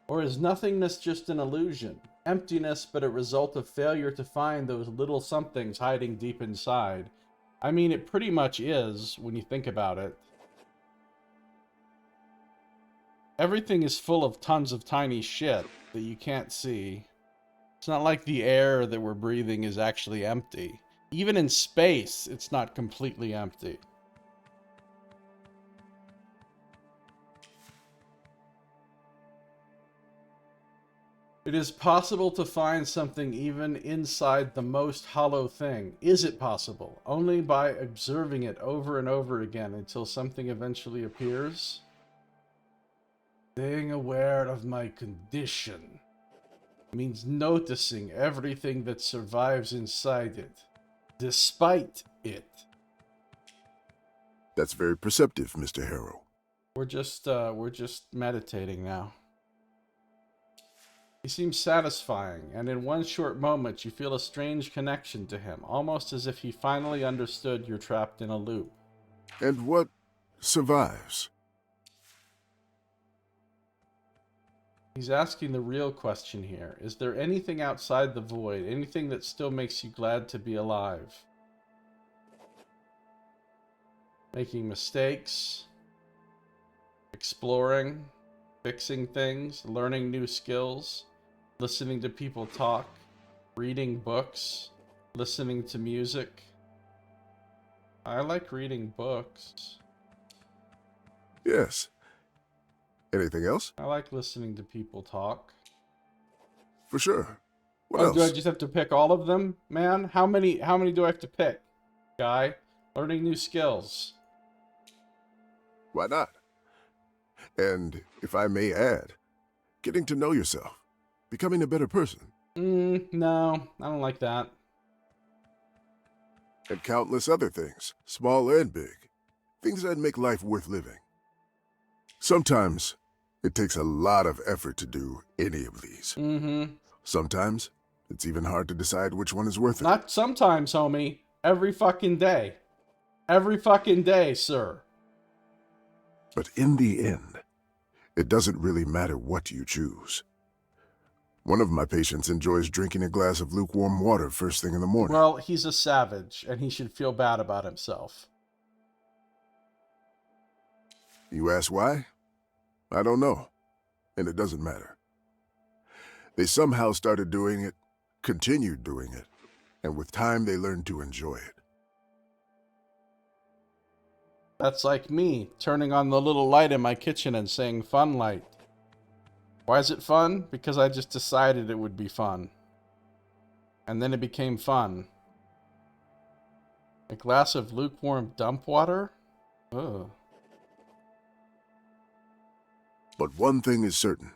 Or is nothingness just an illusion? Emptiness, but a result of failure to find those little somethings hiding deep inside. I mean, it pretty much is, when you think about it. Everything is full of tons of tiny shit that you can't see. It's not like the air that we're breathing is actually empty. Even in space, it's not completely empty. It is possible to find something even inside the most hollow thing. Is it possible? Only by observing it over and over again until something eventually appears? Being aware of my condition means noticing everything that survives inside it, despite it. That's very perceptive, Mr. Harrow. We're just meditating now. He seems satisfying, and in one short moment you feel a strange connection to him, almost as if he finally understood you're trapped in a loop. And what survives? He's asking the real question here. Is there anything outside the void, anything that still makes you glad to be alive? Making mistakes, exploring, fixing things, learning new skills, listening to people talk, reading books, listening to music. I like reading books. Yes. Anything else? I like listening to people talk. For sure. What Oh, else? do I just have to pick all of them, man? How many do I have to pick? Guy, learning new skills. Why not? And if I may add, getting to know yourself, becoming a better person. No, I don't like that. And countless other things, small and big. Things that make life worth living. Sometimes it takes a lot of effort to do any of these. Sometimes it's even hard to decide which one is worth it. Not sometimes, homie. Every fucking day. Every fucking day, sir. But in the end, it doesn't really matter what you choose. One of my patients enjoys drinking a glass of lukewarm water first thing in the morning. Well, he's a savage, and he should feel bad about himself. You ask why? I don't know, and it doesn't matter. They somehow started doing it, continued doing it, and with time they learned to enjoy it. That's like me, turning on the little light in my kitchen and saying, "Fun light." Why is it fun? Because I just decided it would be fun. And then it became fun. A glass of lukewarm dump water? Ugh. But one thing is certain.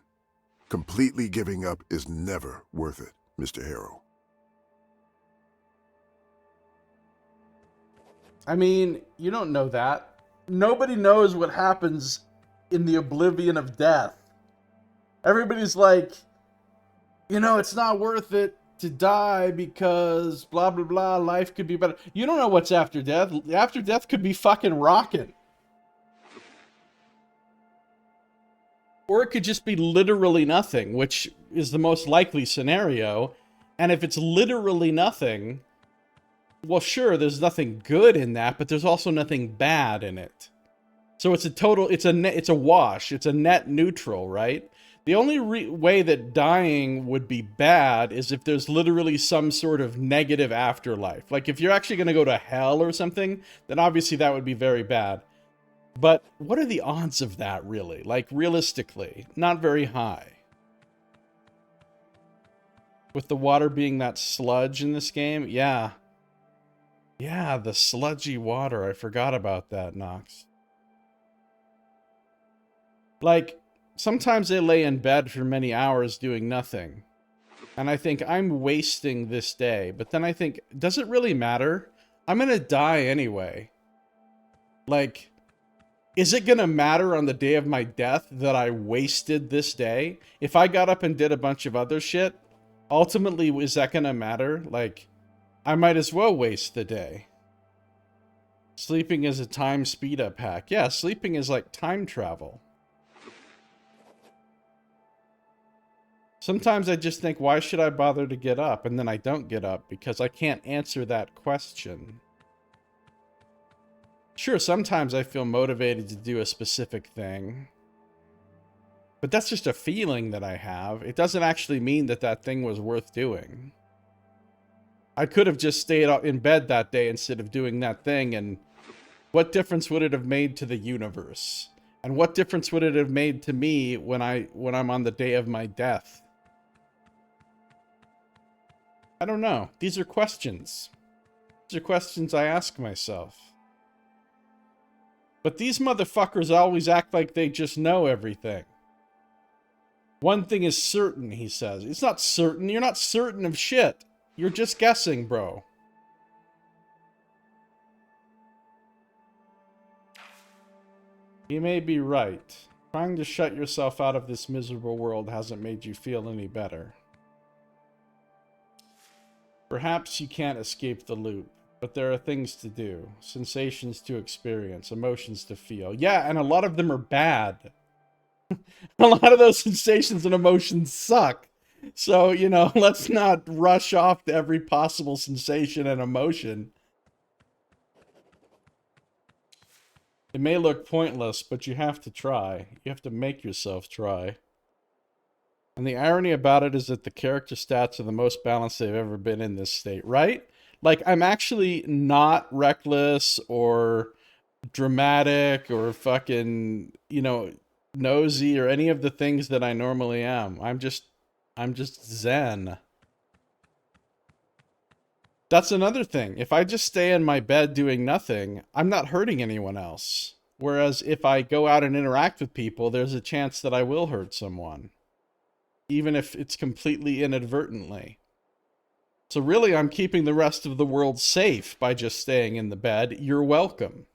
Completely giving up is never worth it, Mr. Harrow. I mean, you don't know that. Nobody knows what happens in the oblivion of death. Everybody's like, you know, it's not worth it to die because blah, blah, blah, life could be better. You don't know what's after death. After death could be fucking rocking. Or it could just be literally nothing, which is the most likely scenario. And if it's literally nothing, well, sure, there's nothing good in that, but there's also nothing bad in it. So it's a total, it's a wash. It's a net neutral, right? The only way that dying would be bad is if there's literally some sort of negative afterlife. Like if you're actually going to go to hell or something, then obviously that would be very bad. But what are the odds of that, really? Like, realistically, not very high. With the water being that sludge in this game, yeah. Yeah, the sludgy water. I forgot about that, Nox. Like, sometimes I lay in bed for many hours doing nothing. And I think, I'm wasting this day. But then I think, does it really matter? I'm gonna die anyway. Like, is it gonna matter on the day of my death that I wasted this day? If I got up and did a bunch of other shit, ultimately, is that gonna matter? Like, I might as well waste the day. Sleeping is a time speed-up hack. Yeah, sleeping is like time travel. Sometimes I just think, why should I bother to get up? And then I don't get up because I can't answer that question. Sure, sometimes I feel motivated to do a specific thing. But that's just a feeling that I have. It doesn't actually mean that that thing was worth doing. I could have just stayed in bed that day instead of doing that thing, and what difference would it have made to the universe? And what difference would it have made to me when I'm on the day of my death? I don't know. These are questions. These are questions I ask myself. But these motherfuckers always act like they just know everything. One thing is certain, he says. It's not certain. You're not certain of shit. You're just guessing, bro. You may be right. Trying to shut yourself out of this miserable world hasn't made you feel any better. Perhaps you can't escape the loop, but there are things to do, sensations to experience, emotions to feel. Yeah, and a lot of them are bad. A lot of those sensations and emotions suck. So, you know, let's not rush off to every possible sensation and emotion. It may look pointless, but you have to try. You have to make yourself try. And the irony about it is that the character stats are the most balanced they've ever been in this state, right? Like, I'm actually not reckless or dramatic or fucking, you know, nosy or any of the things that I normally am. I'm just zen. That's another thing. If I just stay in my bed doing nothing, I'm not hurting anyone else. Whereas if I go out and interact with people, there's a chance that I will hurt someone. Even if it's completely inadvertently. So really, I'm keeping the rest of the world safe by just staying in the bed. You're welcome.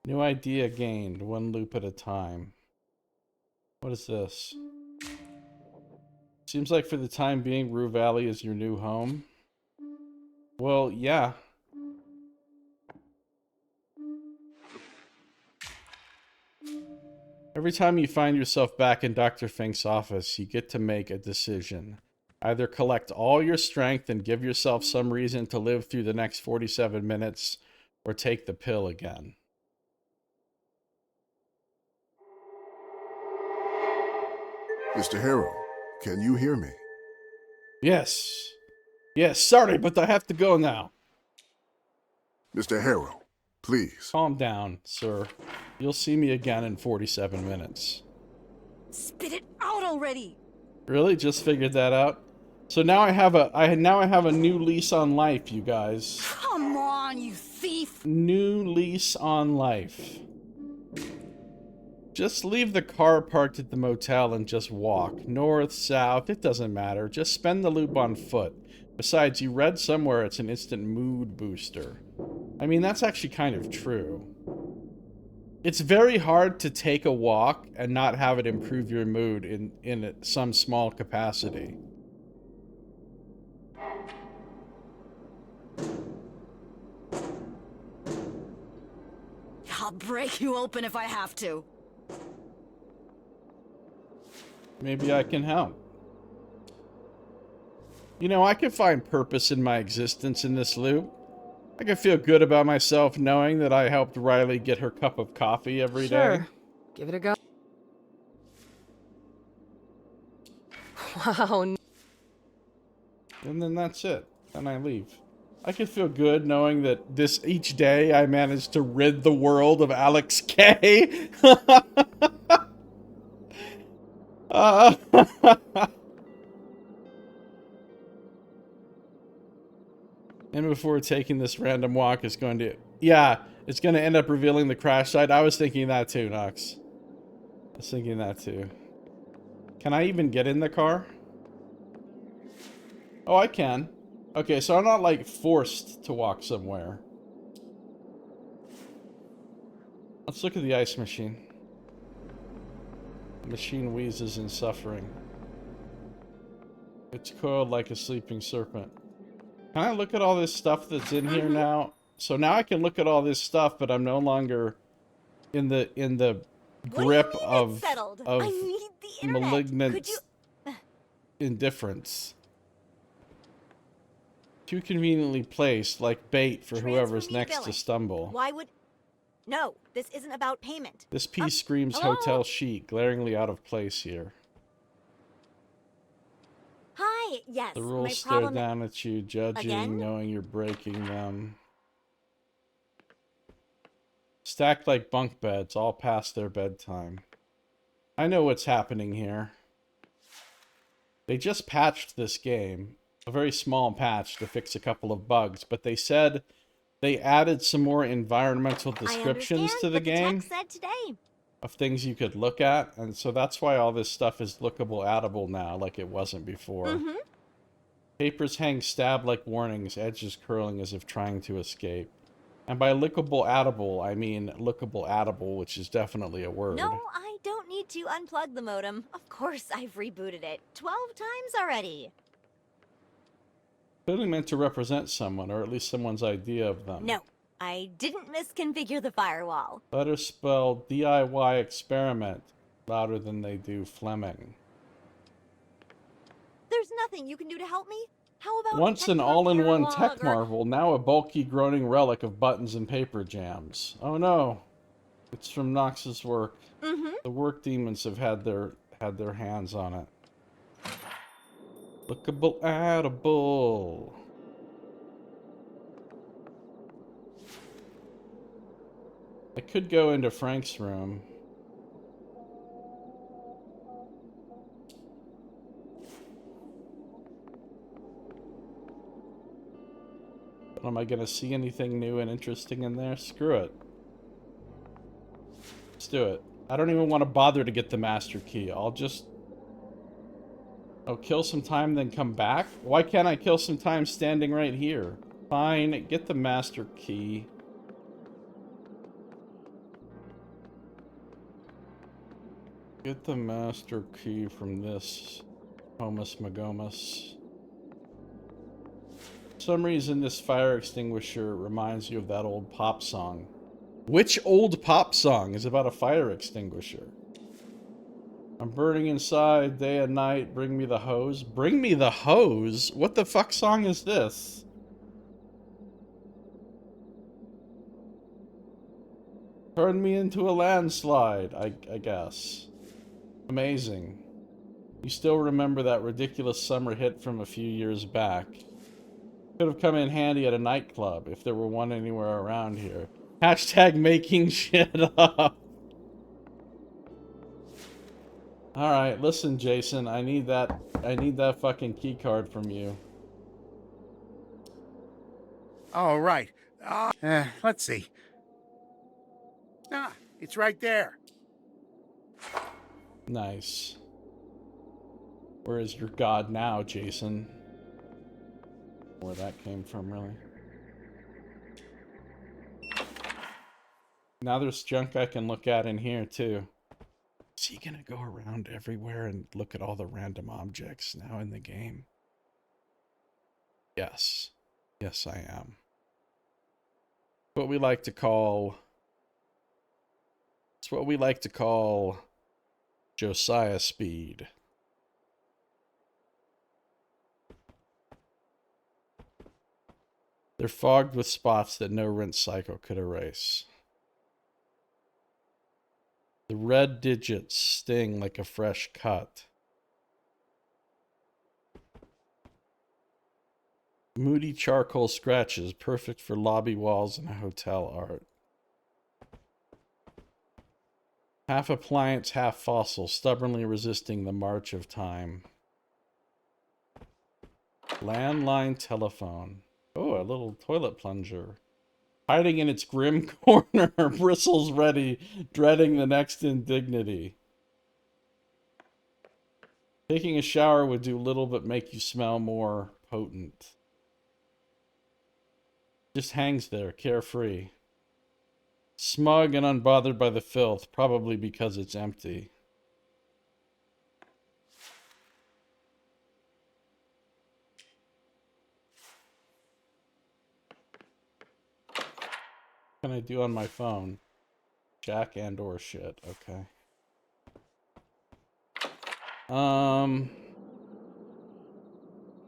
New idea gained, one loop at a time. What is this? Seems like for the time being, Rue Valley is your new home. Well, yeah. Every time you find yourself back in Dr. Fink's office, you get to make a decision. Either collect all your strength and give yourself some reason to live through the next 47 minutes, or take the pill again. Mr. Harrow, can you hear me? Yes. Yes, sorry, but I have to go now. Mr. Harrow, please. Calm down, sir. You'll see me again in 47 minutes. Spit it out already! Really? Just figured that out? So now I have a new lease on life, you guys. Come on, you thief! New lease on life. Just leave the car parked at the motel and just walk. North, south, it doesn't matter. Just spend the loop on foot. Besides, you read somewhere it's an instant mood booster. I mean, that's actually kind of true. It's very hard to take a walk and not have it improve your mood in some small capacity. I'll break you open if I have to. Maybe I can help. You know, I can find purpose in my existence in this loop. I can feel good about myself knowing that I helped Riley get her cup of coffee every day. Sure. Give it a go. Wow. And then that's it. Then I leave. I can feel good knowing that each day I managed to rid the world of Alex K. And before taking this random walk, it's going to... Yeah, it's going to end up revealing the crash site. I was thinking that too, Nox. I was thinking that too. Can I even get in the car? Oh, I can. Okay, so I'm not, like, forced to walk somewhere. Let's look at the ice machine. The machine wheezes in suffering. It's coiled like a sleeping serpent. Can I look at all this stuff that's in here now? So now I can look at all this stuff, but I'm no longer in the grip of malignant indifference. Too conveniently placed, like bait for whoever's next to stumble. Why would... No, this isn't about payment. This piece screams hello? hotel chic, glaringly out of place here. Hi, yes. The rules my stare problem... down at you, judging, Again? knowing you're breaking them. Stacked like bunk beds, all past their bedtime. I know what's happening here. They just patched this game. A very small patch to fix a couple of bugs, but they said they added some more environmental descriptions to the game. Text said today. Of things you could look at, and so that's why all this stuff is lookable, addable now, like it wasn't before. Mm-hmm. Papers hang stabbed like warnings, edges curling as if trying to escape. And by lookable, addable, I mean lookable, addable, which is definitely a word. No, I don't need to unplug the modem. Of course, I've rebooted it 12 times already. Clearly meant to represent someone, or at least someone's idea of them. No, I didn't misconfigure the firewall. Letters spell DIY experiment louder than they do Fleming. There's nothing you can do to help me? How about Once an checking all-in-one your tech log marvel, now a bulky, groaning relic of buttons and paper jams. Oh no. It's from Nox's work. Mm-hmm. The work demons have had their hands on it. Lookable, addable. I could go into Frank's room. But am I gonna see anything new and interesting in there? Screw it. Let's do it. I don't even want to bother to get the master key. I'll just... Oh, kill some time, then come back? Why can't I kill some time standing right here? Fine, get the master key. Get the master key from this Homus Magomus. For some reason, this fire extinguisher reminds you of that old pop song. Which old pop song is about a fire extinguisher? I'm burning inside day and night. Bring me the hose. Bring me the hose? What the fuck song is this? Turn me into a landslide, I guess. Amazing. You still remember that ridiculous summer hit from a few years back. Could have come in handy at a nightclub if there were one anywhere around here. Hashtag making shit up. Alright, listen, Jason, I need that fucking key card from you. All right. Let's see. Ah, it's right there. Nice. Where is your god now, Jason? Where that came from, really. Now there's junk I can look at in here, too. Is he gonna go around everywhere and look at all the random objects now in the game? Yes. Yes, I am. What we like to call... It's what we like to call... Josiah speed. They're fogged with spots that no rinse cycle could erase. The red digits sting like a fresh cut. Moody charcoal scratches, perfect for lobby walls and hotel art. Half appliance, half fossil, stubbornly resisting the march of time. Landline telephone. Oh, a little toilet plunger. Hiding in its grim corner, bristles ready, dreading the next indignity. Taking a shower would do little but make you smell more potent. Just hangs there, carefree. Smug and unbothered by the filth, probably because it's empty. What can I do on my phone? Jack and or shit, okay.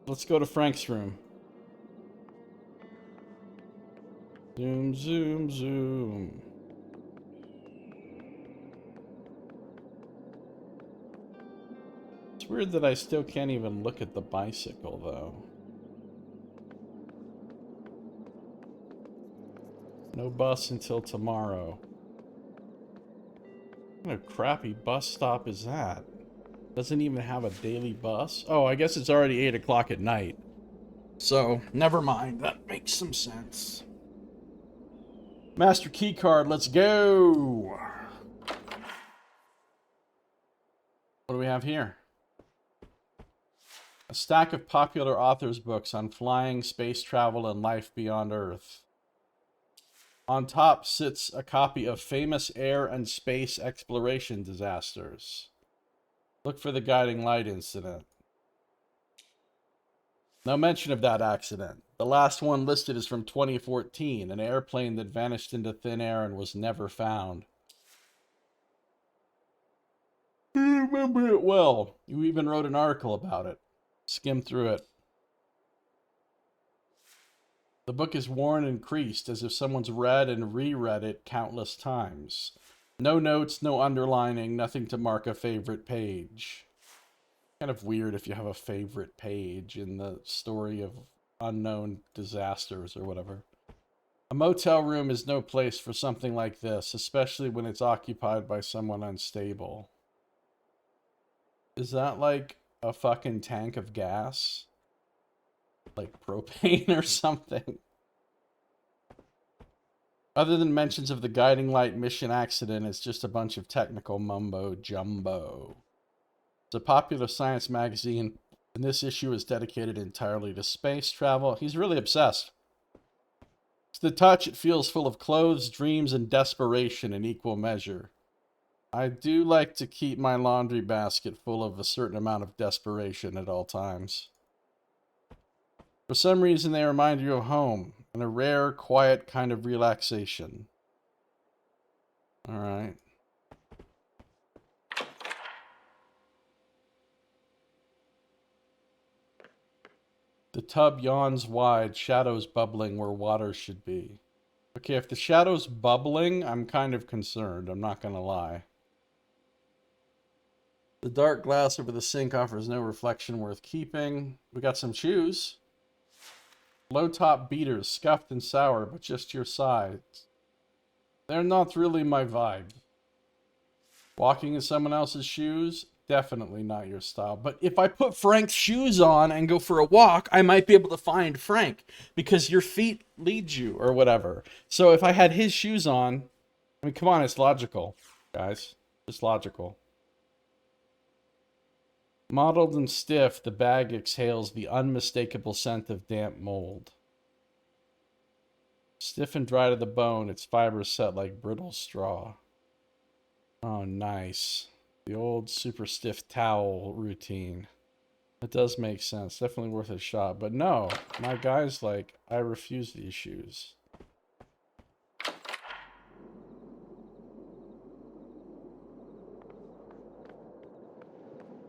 Let's go to Frank's room. Zoom, zoom, zoom. It's weird that I still can't even look at the bicycle, though. No bus until tomorrow. What kind of crappy bus stop is that? Doesn't even have a daily bus? Oh, I guess it's already 8 o'clock at night. So, never mind. That makes some sense. Master key card, let's go! What do we have here? A stack of popular authors' books on flying, space travel, and life beyond Earth. On top sits a copy of Famous Air and Space Exploration Disasters. Look for the guiding light incident. No mention of that accident. The last one listed is from 2014, an airplane that vanished into thin air and was never found. You remember it well. You even wrote an article about it. Skim through it. The book is worn and creased, as if someone's read and reread it countless times. No notes, no underlining, nothing to mark a favorite page. Kind of weird if you have a favorite page in the story of unknown disasters or whatever. A motel room is no place for something like this, especially when it's occupied by someone unstable. Is that like a fucking tank of gas? Like propane or something? Other than mentions of the guiding light mission accident, it's just a bunch of technical mumbo jumbo. It's a popular science magazine, and this issue is dedicated entirely to space travel. He's really obsessed. To the touch, it feels full of clothes, dreams, and desperation in equal measure. I do like to keep my laundry basket full of a certain amount of desperation at all times. For some reason, they remind you of home, and a rare, quiet kind of relaxation. Alright. The tub yawns wide, shadows bubbling where water should be. Okay, if the shadow's bubbling, I'm kind of concerned, I'm not gonna lie. The dark glass over the sink offers no reflection worth keeping. We got some shoes. Low-top beaters, scuffed and sour, but just your size. They're not really my vibe. Walking in someone else's shoes, definitely not your style. But if I put Frank's shoes on and go for a walk, I might be able to find Frank, because your feet lead you, or whatever. So if I had his shoes on, I mean, come on, it's logical, guys. It's logical. Mottled and stiff, the bag exhales the unmistakable scent of damp mold. Stiff and dry to the bone, its fibers set like brittle straw. Oh, nice. The old super stiff towel routine. That does make sense. Definitely worth a shot. But no, my guy's like, I refuse these shoes.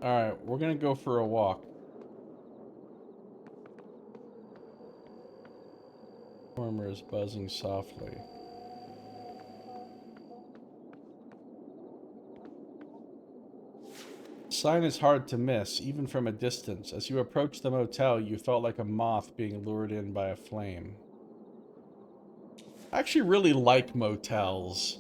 Alright, we're gonna go for a walk. Warmer is buzzing softly. The sign is hard to miss, even from a distance. As you approach the motel, you felt like a moth being lured in by a flame. I actually really like motels.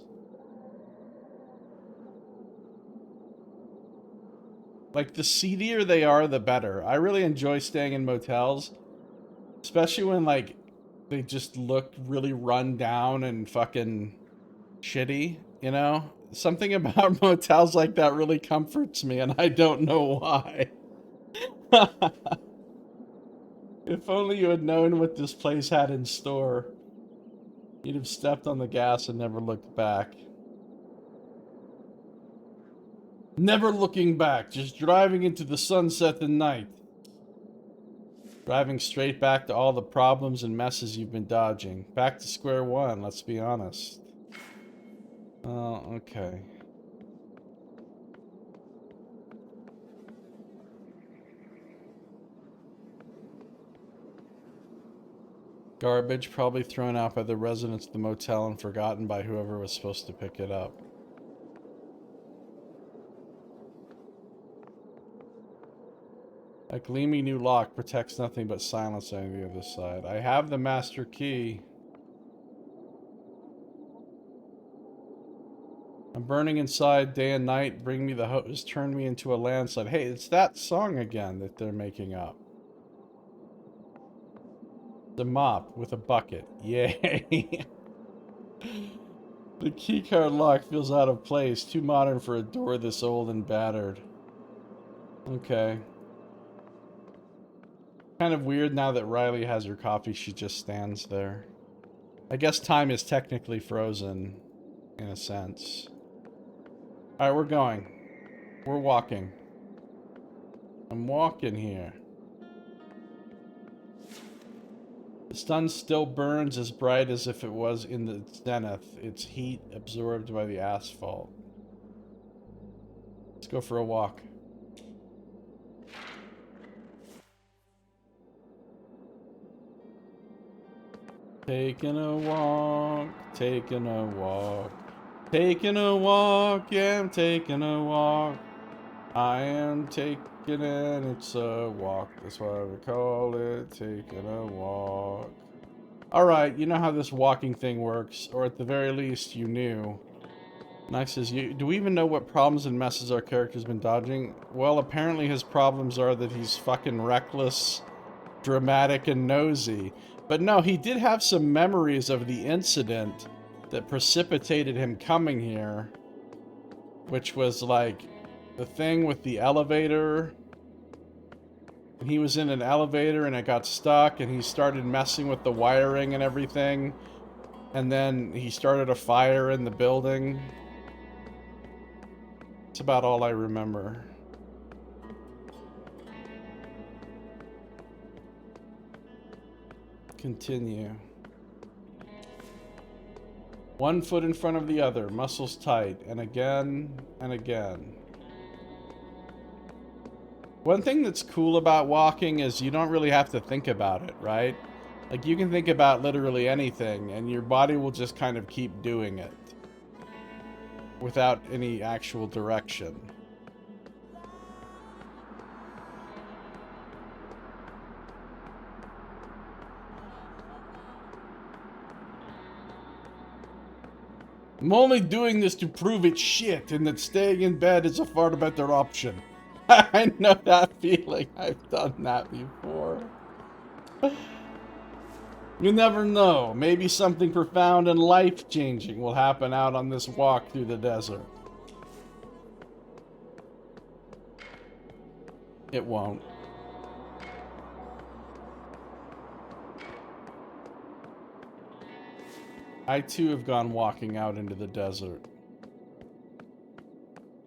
Like, the seedier they are, the better. I really enjoy staying in motels. Especially when, like, they just look really run down and fucking shitty, you know? Something about motels like that really comforts me, and I don't know why. If only you had known what this place had in store. You'd have stepped on the gas and never looked back. Never looking back, just driving into the sunset and night. Driving straight back to all the problems and messes you've been dodging. Back to square one, let's be honest. Oh, okay. Garbage probably thrown out by the residents of the motel and forgotten by whoever was supposed to pick it up. A gleamy new lock protects nothing but silence on the other side. I have the master key. I'm burning inside day and night. Bring me the hose. Turn me into a landslide. Hey, it's that song again that they're making up. The mop with a bucket. Yay. The keycard lock feels out of place. Too modern for a door this old and battered. Okay. Kind of weird now that Riley has her coffee, she just stands there. I guess time is technically frozen, in a sense. Alright, we're going. We're walking. I'm walking here. The sun still burns as bright as if it was in the zenith, its heat absorbed by the asphalt. Let's go for a walk. Taking a walk, taking a walk, taking a walk, yeah, I'm taking a walk. I am taking it, it's a walk, that's why we call it taking a walk. Alright, you know how this walking thing works, or at the very least, you knew. Nice says, do we even know what problems and messes our character's been dodging? Well, apparently his problems are that he's fucking reckless, dramatic, and nosy. But no, he did have some memories of the incident that precipitated him coming here. Which was like the thing with the elevator. And he was in an elevator and it got stuck and he started messing with the wiring and everything. And then he started a fire in the building. That's about all I remember. Continue. One foot in front of the other, muscles tight, and again and again. One thing that's cool about walking is you don't really have to think about it, right? Like you can think about literally anything and your body will just kind of keep doing it without any actual direction. I'm only doing this to prove it's shit and that staying in bed is a far better option. I know that feeling. I've done that before. You never know. Maybe something profound and life-changing will happen out on this walk through the desert. It won't. I too have gone walking out into the desert.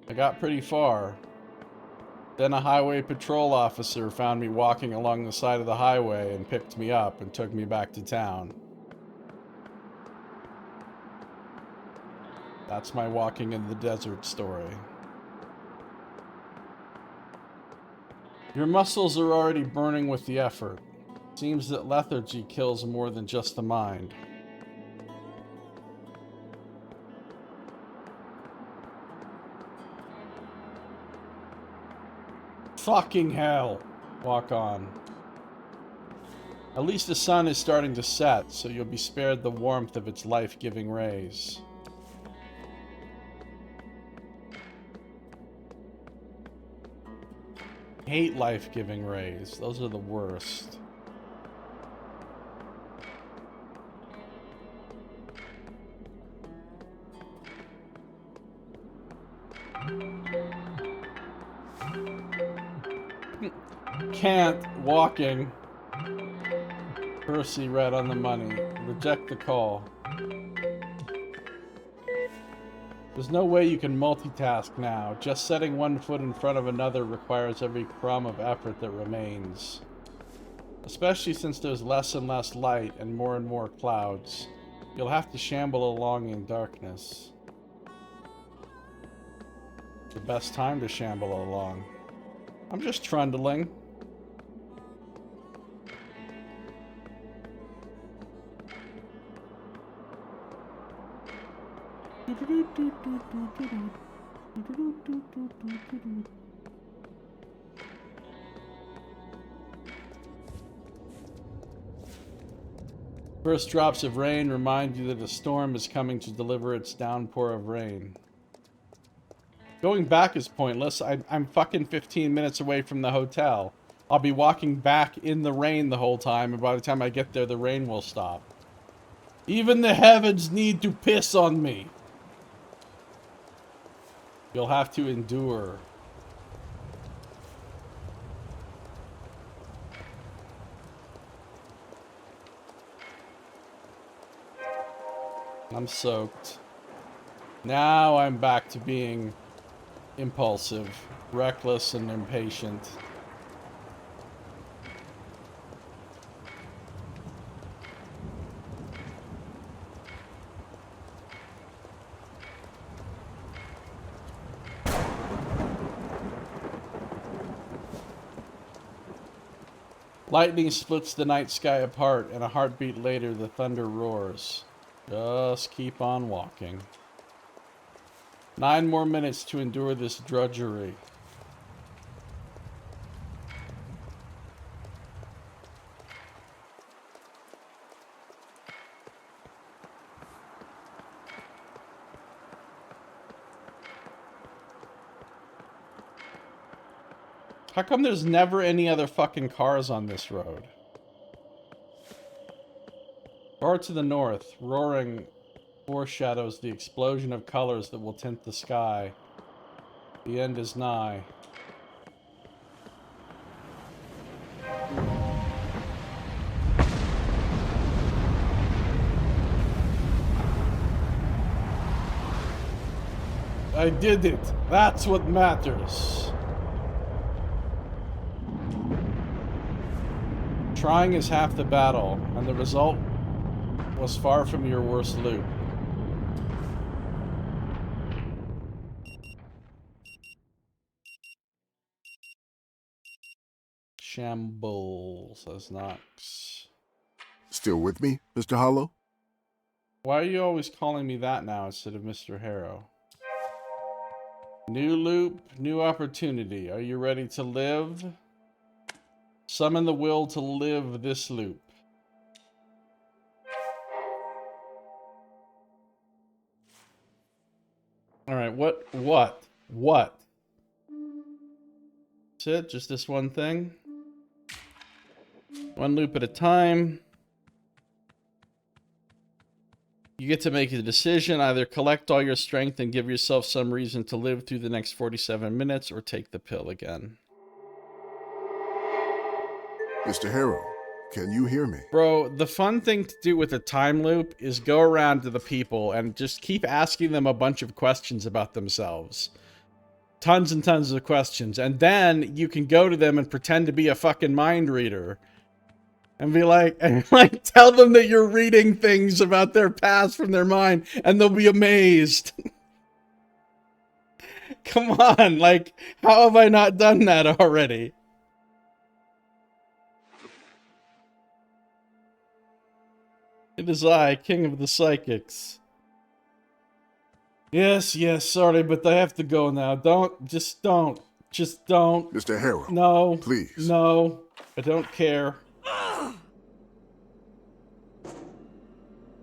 I got pretty far. Then a highway patrol officer found me walking along the side of the highway and picked me up and took me back to town. That's my walking in the desert story. Your muscles are already burning with the effort. Seems that lethargy kills more than just the mind. Fucking hell. Walk on. At least the sun is starting to set, so you'll be spared the warmth of its life-giving rays. Hate life-giving rays. Those are the worst. Can't. Walking. Percy right on the money. Reject the call. There's no way you can multitask now. Just setting one foot in front of another requires every crumb of effort that remains. Especially since there's less and less light and more clouds. You'll have to shamble along in darkness. The best time to shamble along. I'm just trundling. First drops of rain remind you that a storm is coming to deliver its downpour of rain. Going back is pointless. I'm fucking 15 minutes away from the hotel. I'll be walking back in the rain the whole time, and by the time I get there, the rain will stop. Even the heavens need to piss on me. You'll have to endure. I'm soaked. Now I'm back to being impulsive, reckless, and impatient. Lightning splits the night sky apart, and a heartbeat later the thunder roars. Just keep on walking. 9 more minutes to endure this drudgery. How come there's never any other fucking cars on this road? Far to the north, roaring foreshadows the explosion of colors that will tint the sky. The end is nigh. I did it. That's what matters. Trying is half the battle, and the result was far from your worst loop. Shamble, says Knox. Still with me, Mr. Hollow? Why are you always calling me that now instead of Mr. Harrow? New loop, new opportunity. Are you ready to live? Summon the will to live this loop. Alright, what? That's it? Just this one thing? One loop at a time. You get to make a decision. Either collect all your strength and give yourself some reason to live through the next 47 minutes, or take the pill again. Mr. Harrow, can you hear me? Bro, the fun thing to do with a time loop is go around to the people and just keep asking them a bunch of questions about themselves. Tons and tons of questions. And then you can go to them and pretend to be a fucking mind reader. And be like, tell them that you're reading things about their past from their mind, and they'll be amazed. Come on, like, how have I not done that already? It is I, King of the Psychics. Yes, sorry, but I have to go now. Just don't. Mr. Harrow, No. please. No, I don't care.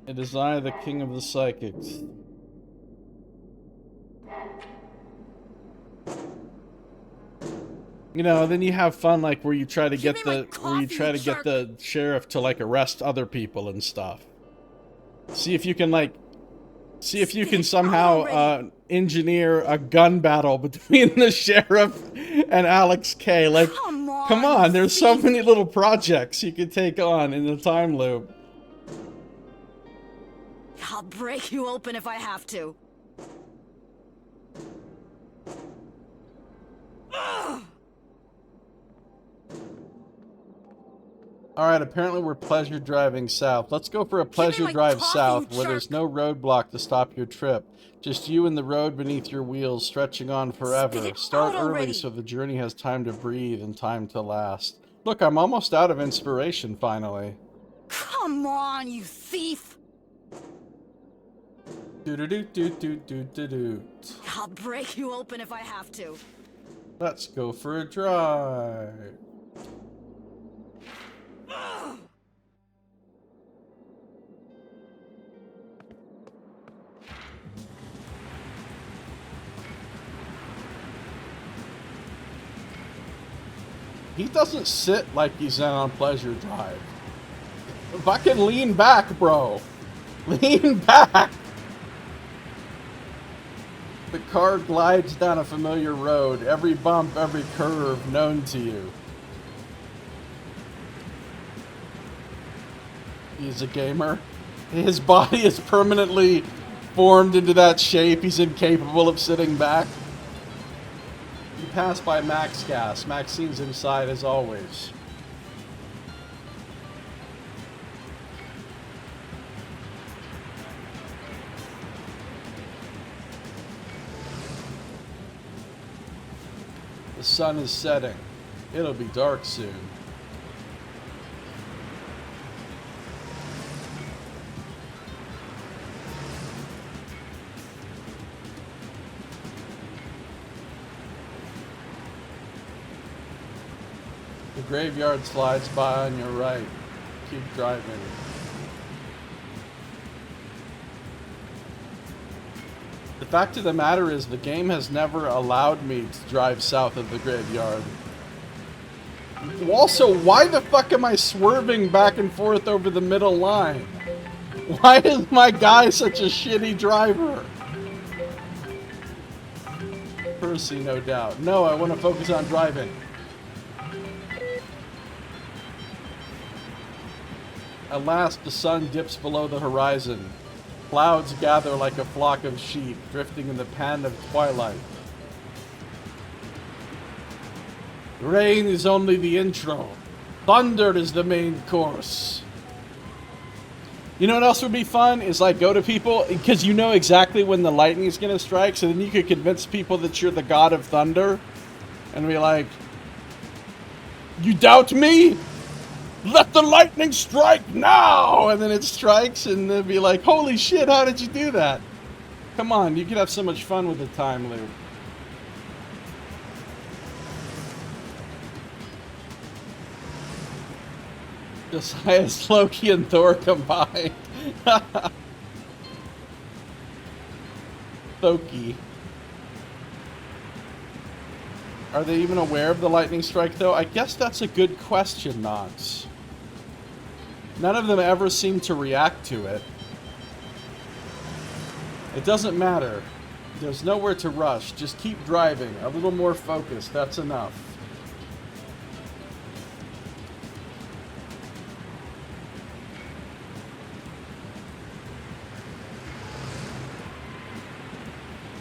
It is I, the King of the Psychics. You know, then you have fun, like where you try to get the sheriff to like arrest other people and stuff. See if you can somehow engineer a gun battle between the sheriff and Alex K. Like, come on, there's so many little projects you could take on in the time loop. I'll break you open if I have to. Alright, apparently we're pleasure driving south. Let's go for a pleasure drive south where there's no roadblock to stop your trip. Just you and the road beneath your wheels stretching on forever. Start early so the journey has time to breathe and time to last. Look, I'm almost out of inspiration finally. Come on, you thief! I'll break you open if I have to. Let's go for a drive. He doesn't sit like he's in on Pleasure Drive. Fucking lean back, bro. Lean back. The car glides down a familiar road, every bump, every curve known to you. He's a gamer. His body is permanently formed into that shape. He's incapable of sitting back. You pass by Max Gas. Maxine's inside as always. The sun is setting. It'll be dark soon. The graveyard slides by on your right. Keep driving. The fact of the matter is, the game has never allowed me to drive south of the graveyard. Also, why the fuck am I swerving back and forth over the middle line? Why is my guy such a shitty driver? Percy, no doubt. No, I want to focus on driving. At last, the sun dips below the horizon. Clouds gather like a flock of sheep, drifting in the pan of twilight. Rain is only the intro. Thunder is the main course. You know what else would be fun? Is like go to people, because you know exactly when the lightning is going to strike, so then you could convince people that you're the god of thunder. And be like, you doubt me? Let the lightning strike now! And then it strikes, and they'll be like, holy shit, how did you do that? Come on, you could have so much fun with the time loop. Josiah's Loki and Thor combined. Loki. Are they even aware of the lightning strike, though? I guess that's a good question, Knox. None of them ever seem to react to it. It doesn't matter. There's nowhere to rush. Just keep driving. A little more focus. That's enough.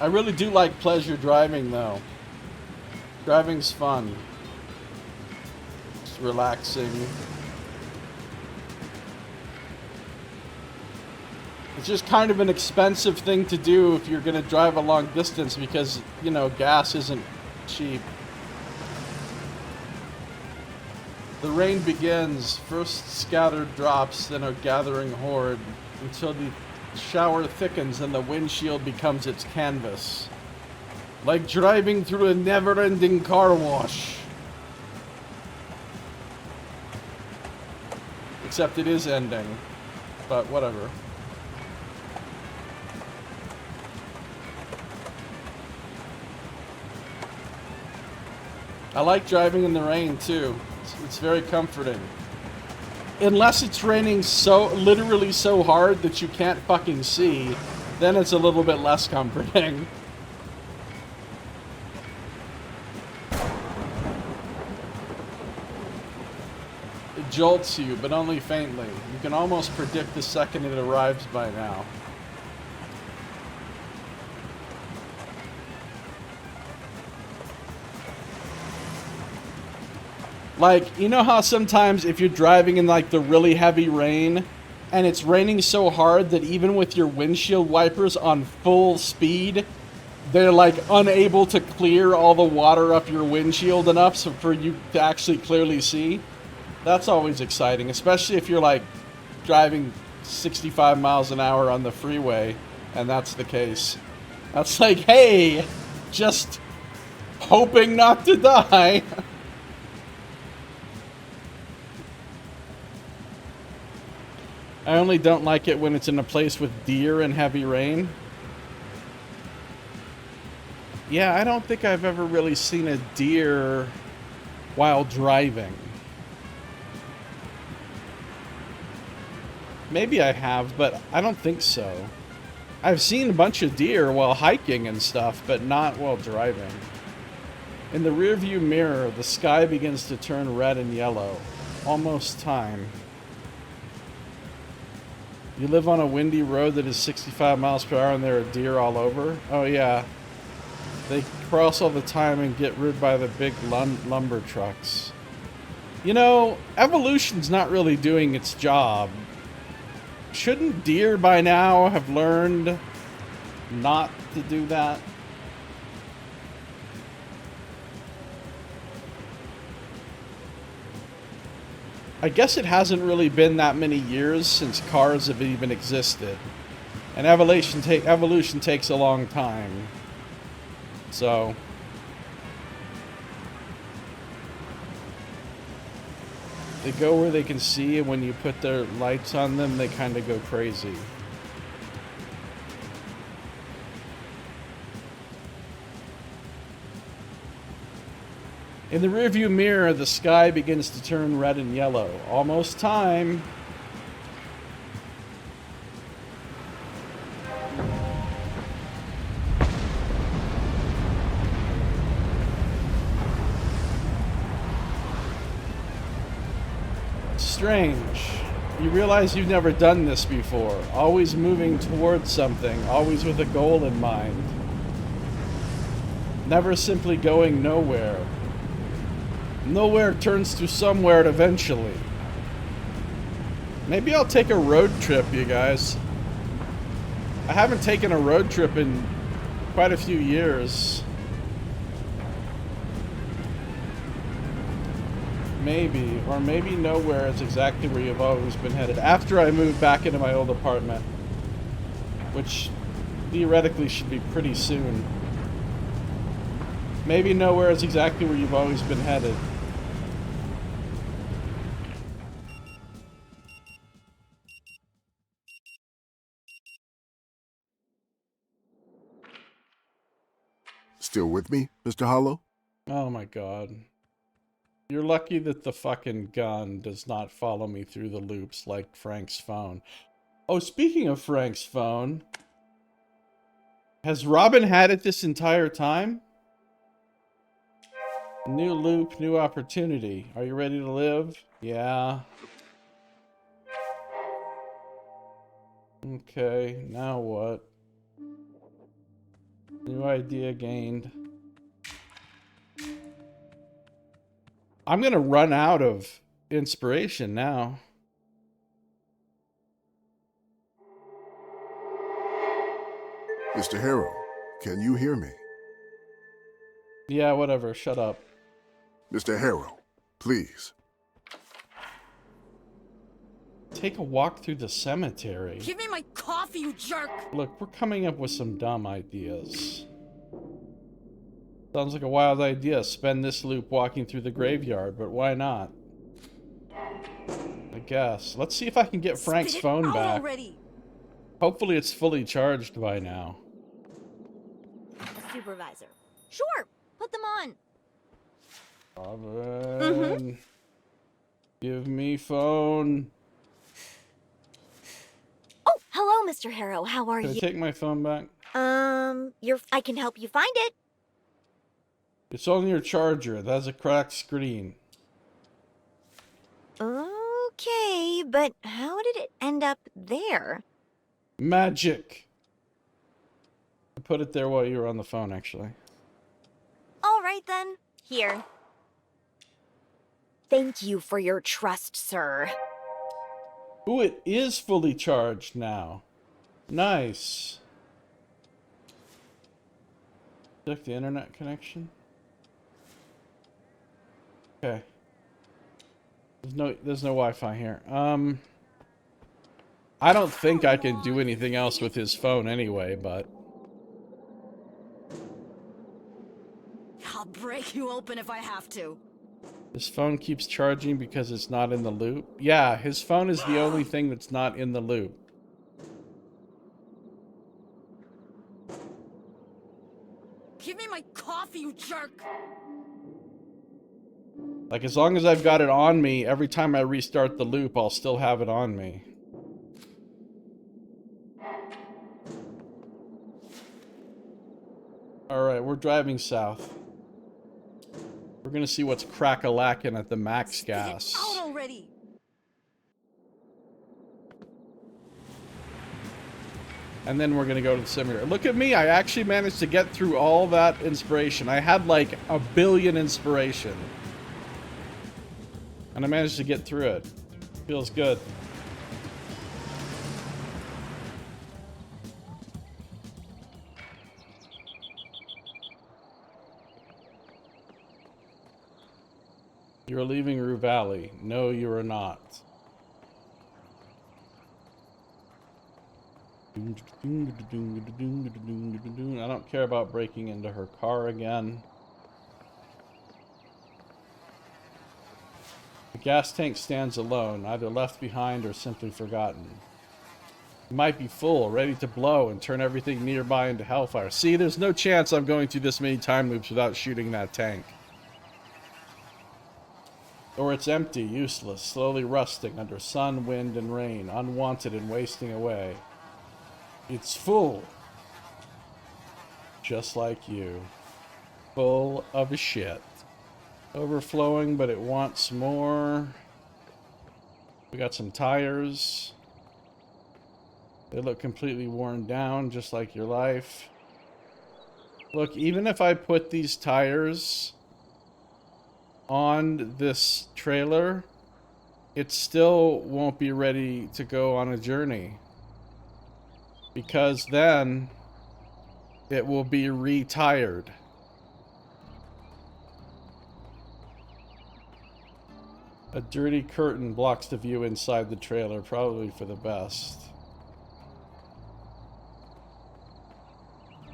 I really do like pleasure driving, though. Driving's fun. It's relaxing. It's just kind of an expensive thing to do if you're going to drive a long distance because, you know, gas isn't cheap. The rain begins, first scattered drops, then a gathering horde, until the shower thickens and the windshield becomes its canvas. Like driving through a never-ending car wash. Except it is ending. But whatever. I like driving in the rain too. It's very comforting. Unless it's raining so, literally so hard that you can't fucking see, then it's a little bit less comforting. It jolts you, but only faintly. You can almost predict the second it arrives by now. Like, you know how sometimes if you're driving in like the really heavy rain and it's raining so hard that even with your windshield wipers on full speed, they're like unable to clear all the water up your windshield enough so for you to actually clearly see? That's always exciting, especially if you're like driving 65 miles an hour on the freeway and that's the case. That's like, hey, just hoping not to die. I only don't like it when it's in a place with deer and heavy rain. Yeah, I don't think I've ever really seen a deer while driving. Maybe I have, but I don't think so. I've seen a bunch of deer while hiking and stuff, but not while driving. In the rearview mirror, the sky begins to turn red and yellow. Almost time. You live on a windy road that is 65 miles per hour and there are deer all over? Oh yeah. They cross all the time and get rid by the big lumber trucks. You know, evolution's not really doing its job. Shouldn't deer by now have learned not to do that? I guess it hasn't really been that many years since cars have even existed. And evolution takes a long time. So they go where they can see, and when you put their lights on them, they kind of go crazy. In the rearview mirror, the sky begins to turn red and yellow. Almost time. Strange. You realize you've never done this before. Always moving towards something, always with a goal in mind. Never simply going nowhere. Nowhere turns to somewhere eventually. Maybe I'll take a road trip, you guys. I haven't taken a road trip in quite a few years. Maybe, or maybe nowhere is exactly where you've always been headed. After I move back into my old apartment, which theoretically should be pretty soon. Maybe nowhere is exactly where you've always been headed. Still with me, Mr. Hollow? Oh my god. You're lucky that the fucking gun does not follow me through the loops like Frank's phone. Oh, speaking of Frank's phone, has Robin had it this entire time? New loop, new opportunity. Are you ready to live? Yeah. Okay, now what? New idea gained. I'm gonna run out of inspiration now. Mr. Harrow, can you hear me? Yeah, whatever. Shut up. Mr. Harrow, please. Take a walk through the cemetery. Give me my coffee, you jerk! Look, we're coming up with some dumb ideas. Sounds like a wild idea. Spend this loop walking through the graveyard, but why not? I guess. Let's see if I can get Frank's phone back. Already. Hopefully it's fully charged by now. Supervisor. Sure, put them on. Robin. Give me phone. Oh, hello, Mr. Harrow. How are Can I you? take my phone back? I can help you find it. It's on your charger. It has a cracked screen. Okay, but how did it end up there? Magic. I put it there while you were on the phone, actually. All right, then. Here. Thank you for your trust, sir. Ooh, it is fully charged now. Nice. Check the internet connection. Okay. There's no Wi-Fi here. I don't think I can do anything else with his phone anyway, but I'll break you open if I have to. his phone keeps charging because it's not in the loop. Yeah, his phone is the only thing that's not in the loop. Give me my coffee, you jerk! Like, as long as I've got it on me, every time I restart the loop, I'll still have it on me. Alright, we're driving south. We're gonna see what's crack-a-lackin' at the max gas. Out already. And then we're gonna go to the simulator. Look at me, I actually managed to get through all that inspiration. I had like 1 billion inspiration. And I managed to get through it. Feels good. You're leaving Rue Valley. No, you are not. I don't care about breaking into her car again. The gas tank stands alone, either left behind or simply forgotten. It might be full, ready to blow and turn everything nearby into hellfire. See, there's no chance I'm going through this many time loops without shooting that tank. Or it's empty, useless, slowly rusting under sun, wind, and rain, unwanted and wasting away. It's full. Just like you. Full of shit. Overflowing, but it wants more. We got some tires. They look completely worn down, just like your life. Look, even if I put these tires on this trailer, it still won't be ready to go on a journey. Because then it will be retired. A dirty curtain blocks the view inside the trailer, probably for the best.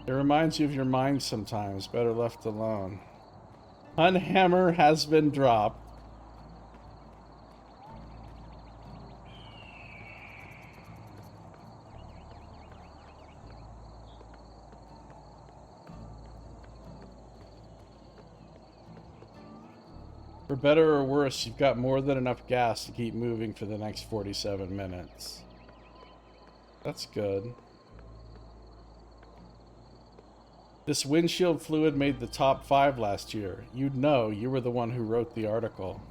It reminds you of your mind sometimes, better left alone. Unhammer has been dropped. For better or worse, you've got more than enough gas to keep moving for the next 47 minutes. That's good. This windshield fluid made the top 5 last year. You'd know, you were the one who wrote the article.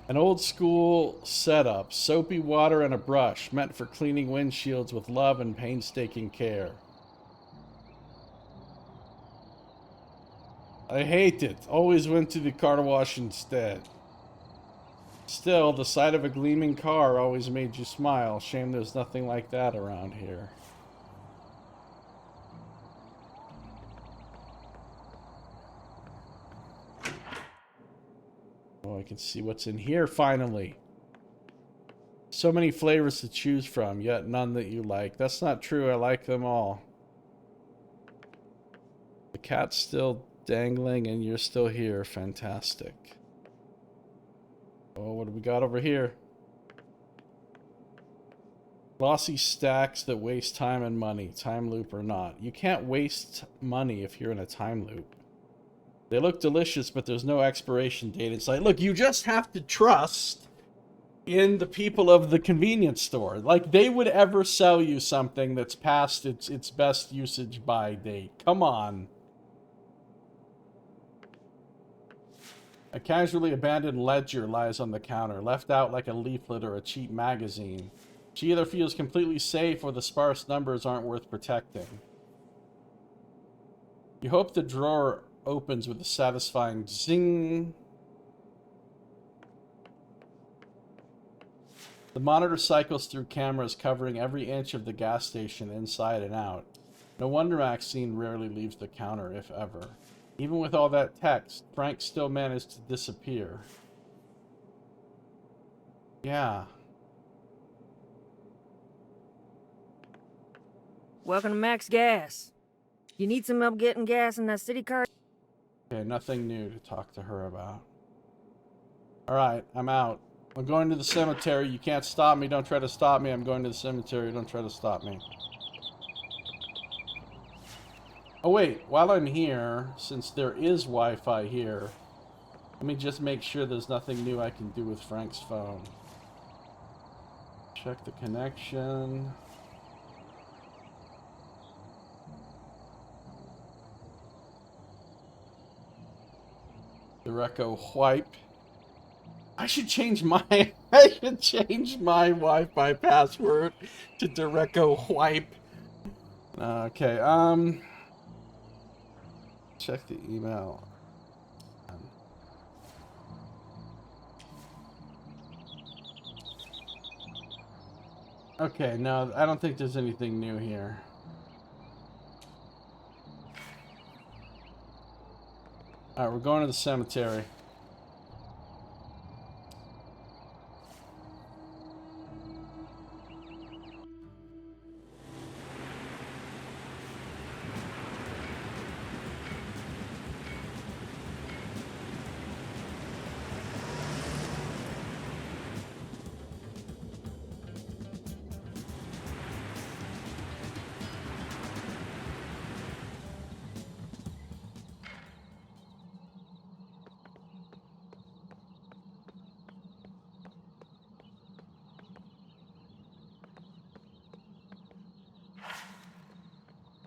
An old school setup, soapy water and a brush, meant for cleaning windshields with love and painstaking care. I hate it. Always went to the car wash instead. Still, the sight of a gleaming car always made you smile. Shame there's nothing like that around here. Oh, I can see what's in here finally. So many flavors to choose from, yet none that you like. That's not true. I like them all. The cat's still dangling and you're still here. Fantastic. Oh, what do we got over here? Glossy stacks that waste time and money, time loop or not. You can't waste money if you're in a time loop. They look delicious, but there's no expiration date. It's like, look, you just have to trust in the people of the convenience store. Like, they would ever sell you something that's past its best usage by date. Come on. A casually abandoned ledger lies on the counter, left out like a leaflet or a cheap magazine. She either feels completely safe or the sparse numbers aren't worth protecting. You hope the drawer opens with a satisfying zing. The monitor cycles through cameras covering every inch of the gas station inside and out. No wonder Maxine rarely leaves the counter, if ever. Even with all that text, Frank still managed to disappear. Yeah. Welcome to Max Gas. You need some help getting gas in that city car? Okay, nothing new to talk to her about. Alright, I'm out. I'm going to the cemetery. You can't stop me. Don't try to stop me. I'm going to the cemetery. Don't try to stop me. Oh wait, while I'm here, since there is Wi-Fi here, let me just make sure there's nothing new I can do with Frank's phone. Check the connection. Direco wipe. I should change my Wi-Fi password to Direco wipe. Okay, check the email. Okay, no, I don't think there's anything new here. Alright, we're going to the cemetery.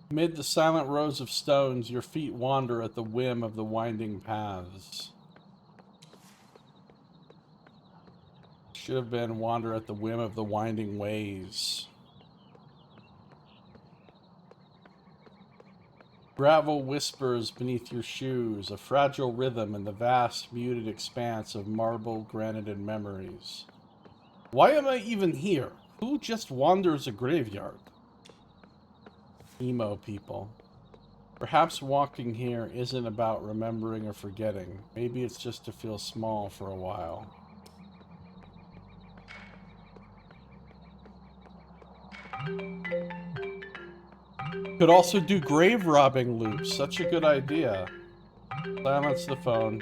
Amid the silent rows of stones, your feet wander at the whim of the winding paths. Should have been wander at the whim of the winding ways. Gravel whispers beneath your shoes, a fragile rhythm in the vast, muted expanse of marble granited memories. Why am I even here? Who just wanders a graveyard? Emo people. Perhaps walking here isn't about remembering or forgetting. Maybe it's just to feel small for a while. Could also do grave robbing loops. Such a good idea. Silence the phone.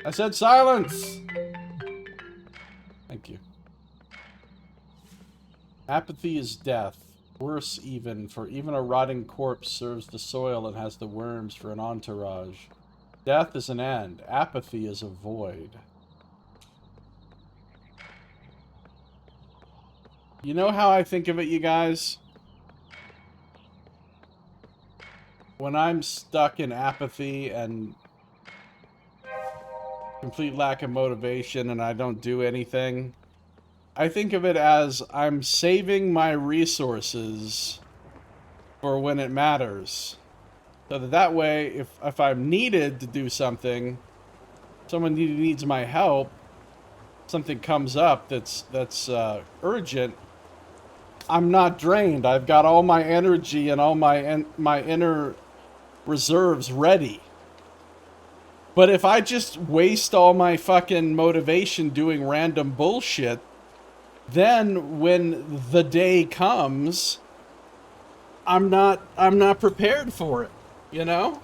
I said silence! Thank you. Apathy is death. Worse even, for even a rotting corpse serves the soil and has the worms for an entourage. Death is an end. Apathy is a void. You know how I think of it, you guys? When I'm stuck in apathy and complete lack of motivation and I don't do anything, I think of it as I'm saving my resources for when it matters. So that way, if I'm needed to do something, someone needs my help, something comes up that's urgent, I'm not drained. I've got all my energy and all my inner reserves ready. But if I just waste all my fucking motivation doing random bullshit, then when the day comes, I'm not prepared for it, you know?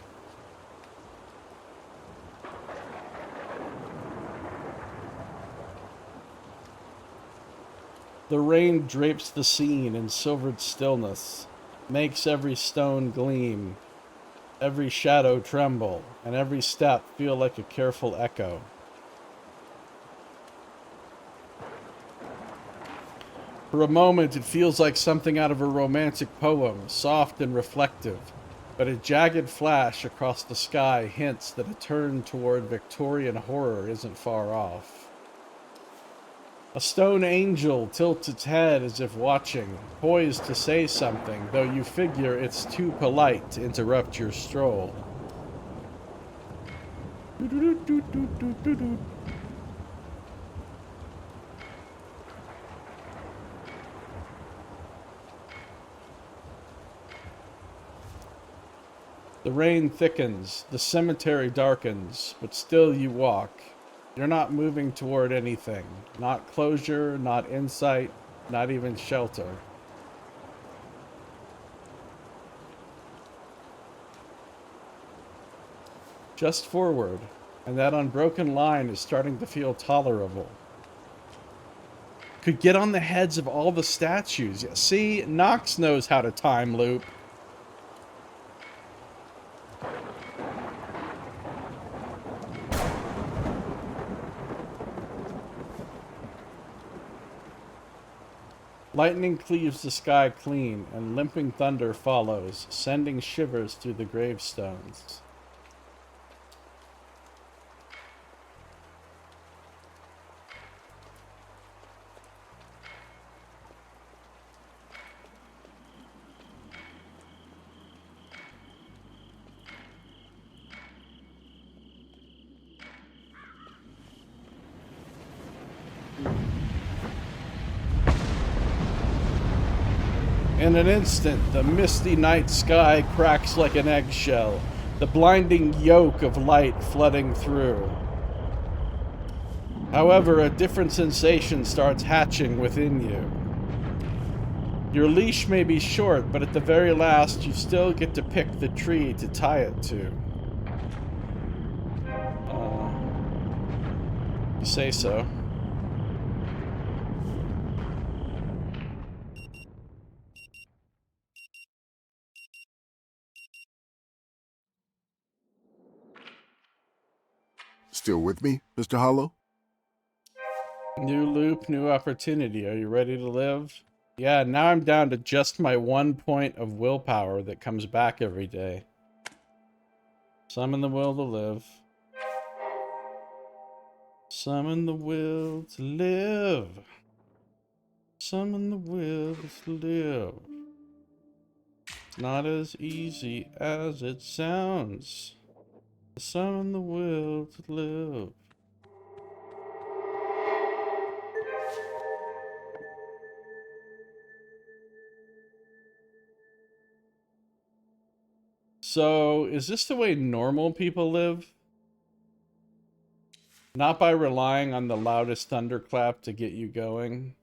The rain drapes the scene in silvered stillness, makes every stone gleam, every shadow tremble, and every step feel like a careful echo. For a moment, it feels like something out of a romantic poem, soft and reflective, but a jagged flash across the sky hints that a turn toward Victorian horror isn't far off. A stone angel tilts its head as if watching, poised to say something, though you figure it's too polite to interrupt your stroll. The rain thickens, the cemetery darkens, but still you walk. You're not moving toward anything. Not closure, not insight, not even shelter. Just forward, and that unbroken line is starting to feel tolerable. could get on the heads of all the statues. See, Nox knows how to time loop. Lightning cleaves the sky clean, and limping thunder follows, sending shivers through the gravestones. In an instant, the misty night sky cracks like an eggshell, the blinding yoke of light flooding through. However, a different sensation starts hatching within you. Your leash may be short, but at the very last, you still get to pick the tree to tie it to. You say so. Still with me, Mr. Hollow? New loop, new opportunity. Are you ready to live? Yeah, now I'm down to just my 1 point of willpower that comes back every day. Summon the will to live. Summon the will to live. Summon the will to live. It's not as easy as it sounds. Summon the will to live. So, is this the way normal people live? Not by relying on the loudest thunderclap to get you going?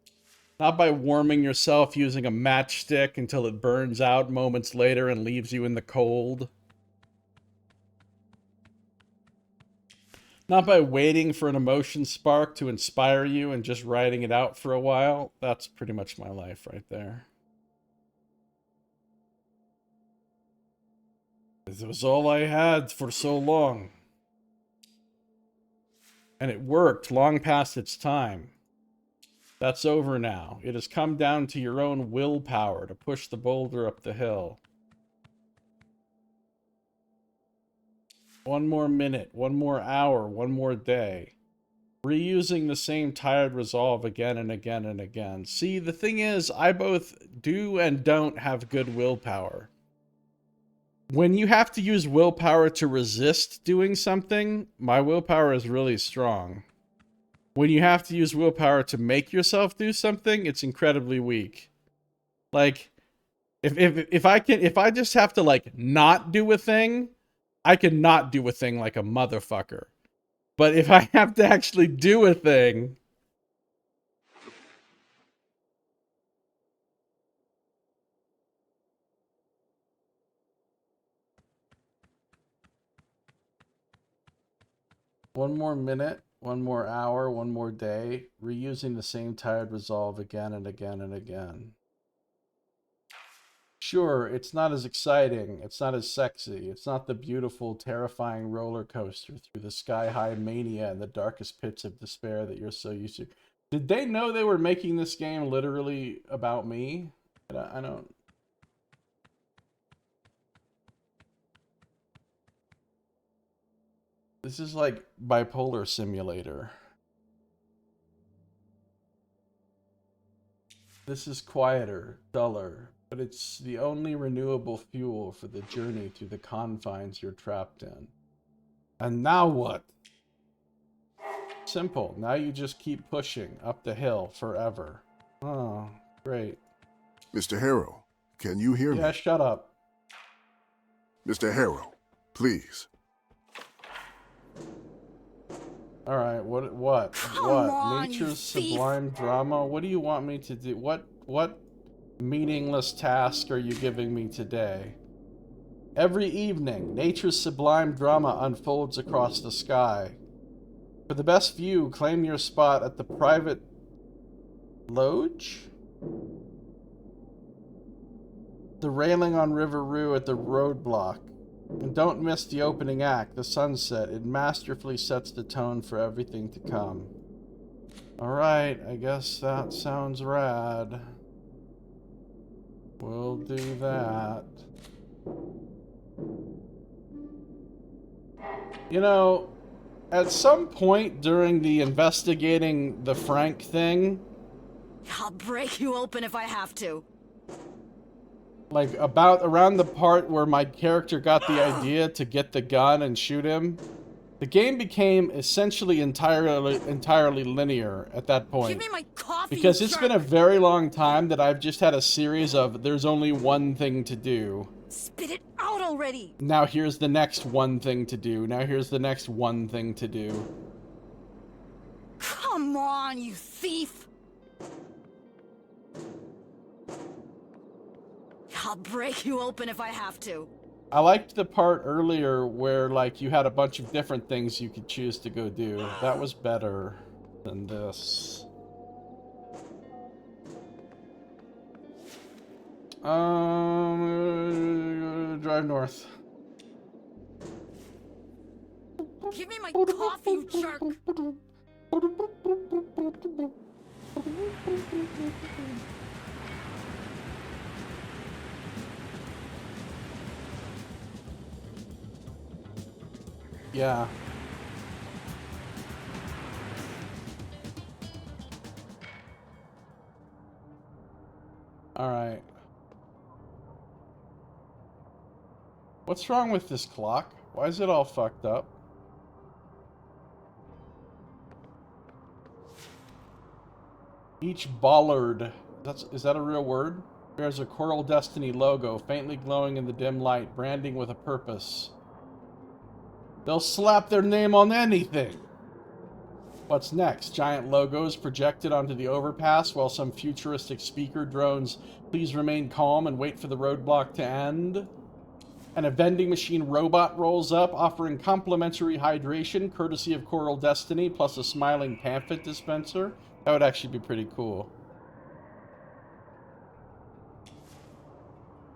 Not by warming yourself using a matchstick until it burns out moments later and leaves you in the cold? Not by waiting for an emotion spark to inspire you and just riding it out for a while? That's pretty much my life right there. It was all I had for so long. And it worked long past its time. That's over now. It has come down to your own willpower to push the boulder up the hill. 1 more minute, 1 more hour, 1 more day. Reusing the same tired resolve again and again and again. See, the thing is, I both do and don't have good willpower. When you have to use willpower to resist doing something, my willpower is really strong. When you have to use willpower to make yourself do something, it's incredibly weak. Like, if I just have to, like, not do a thing, I can not do a thing like a motherfucker. But if I have to actually do a thing... One more minute, 1 more hour, 1 more day, reusing the same tired resolve again and again and again. Sure, it's not as exciting, it's not as sexy, it's not the beautiful, terrifying roller coaster through the sky-high mania and the darkest pits of despair that you're so used to. Did they know they were making this game literally about me? I don't... This is like bipolar simulator. This is quieter, duller, but it's the only renewable fuel for the journey through the confines you're trapped in. And now what? Simple. Now you just keep pushing up the hill forever. Oh, great. Mr. Harrow, can you hear me? Yeah, shut up. Mr. Harrow, please. All right, what? Come on, Nature's you thief. sublime drama? What do you want me to do? What meaningless task are you giving me today? Every evening, nature's sublime drama unfolds across the sky. For the best view, claim your spot at the private Loge? The railing on River Rue at the roadblock. And don't miss the opening act, the sunset. It masterfully sets the tone for everything to come. Alright, I guess that sounds rad. We'll do that. You know, at some point during the investigating the Frank thing... I'll break you open if I have to. Like, around the part where my character got the idea to get the gun and shoot him, the game became essentially entirely linear at that point. Give me my coffee, because it's been a very long time that I've just had a series of there's only one thing to do. Spit it out already! Now here's the next one thing to do. Now here's the next one thing to do. Come on, you thief! I'll break you open if I have to. I liked the part earlier where, like, you had a bunch of different things you could choose to go do. That was better than this. Drive north. Give me my coffee, you jerk! Yeah. All right. What's wrong with this clock? Why is it all fucked up? Each bollard, is that a real word? Bears a Coral Destiny logo, faintly glowing in the dim light, branding with a purpose. They'll slap their name on anything. What's next? Giant logos projected onto the overpass while some futuristic speaker drones, "Please remain calm and wait for the roadblock to end." And a vending machine robot rolls up, offering complimentary hydration, courtesy of Coral Destiny, plus a smiling pamphlet dispenser. That would actually be pretty cool.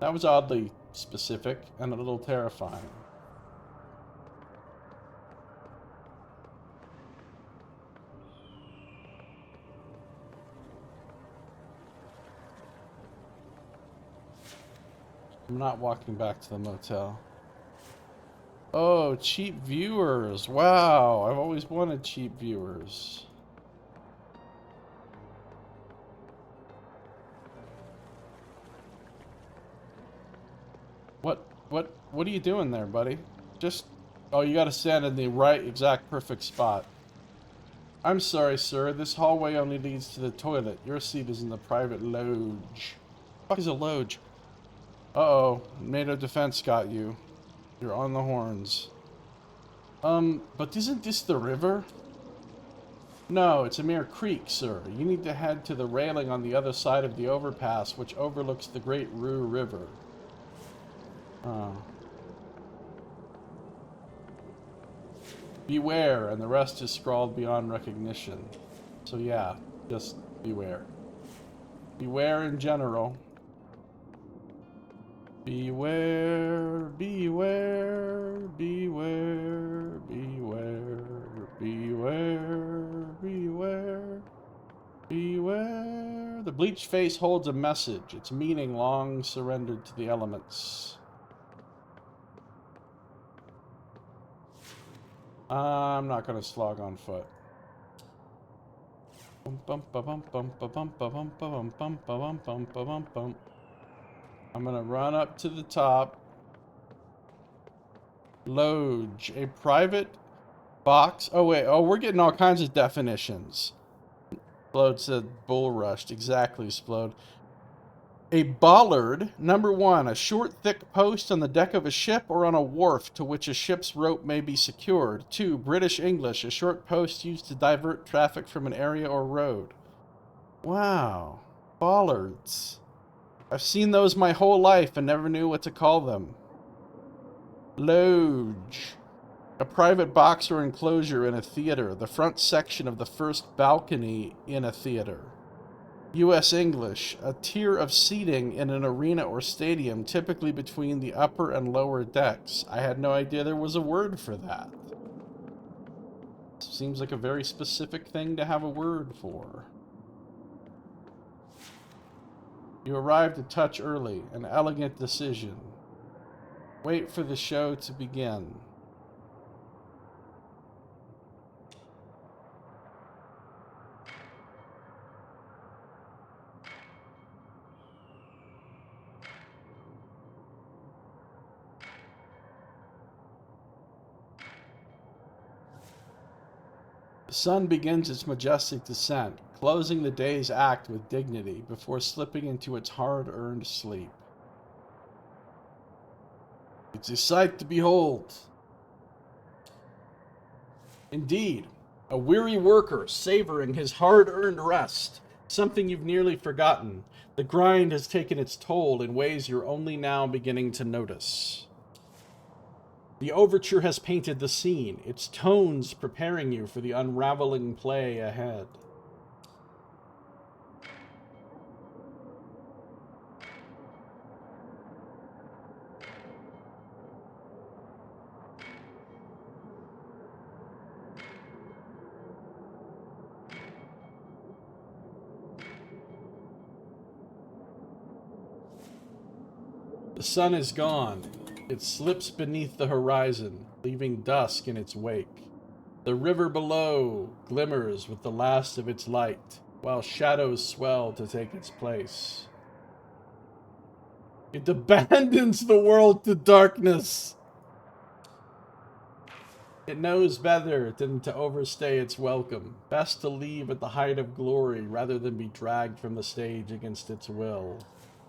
That was oddly specific and a little terrifying. I'm not walking back to the motel. Oh, cheap viewers. Wow, I've always wanted cheap viewers. What are you doing there, buddy? Just... Oh, you gotta stand in the right, exact, perfect spot. I'm sorry, sir. This hallway only leads to the toilet. Your seat is in the private loge. What the fuck is a loge? Uh-oh. NATO defense got you. You're on the horns. But isn't this the river? No, it's a mere creek, sir. You need to head to the railing on the other side of the overpass, which overlooks the Great Rue River. Oh. Beware, and the rest is scrawled beyond recognition. So yeah, just beware. Beware in general. Beware, beware, beware, beware, beware, beware, beware. The bleached face holds a message, its meaning long surrendered to the elements. I'm not gonna slog on foot. I'm gonna run up to the top. Loge, a private box. Oh wait, oh, we're getting all kinds of definitions. Splode said bull rushed. Exactly, Splode. A bollard, number 1, a short, thick post on the deck of a ship or on a wharf to which a ship's rope may be secured. 2, British English, a short post used to divert traffic from an area or road. Wow, bollards. I've seen those my whole life and never knew what to call them. Loge, a private box or enclosure in a theater, the front section of the first balcony in a theater. U.S. English, a tier of seating in an arena or stadium, typically between the upper and lower decks. I had no idea there was a word for that. Seems like a very specific thing to have a word for. You arrived a touch early, an elegant decision. Wait for the show to begin. The sun begins its majestic descent, closing the day's act with dignity before slipping into its hard-earned sleep. It's a sight to behold. Indeed, a weary worker savoring his hard-earned rest, something you've nearly forgotten. The grind has taken its toll in ways you're only now beginning to notice. The overture has painted the scene, its tones preparing you for the unraveling play ahead. The sun is gone. It slips beneath the horizon, leaving dusk in its wake. The river below glimmers with the last of its light, while shadows swell to take its place. It abandons the world to darkness. It knows better than to overstay its welcome. Best to leave at the height of glory rather than be dragged from the stage against its will.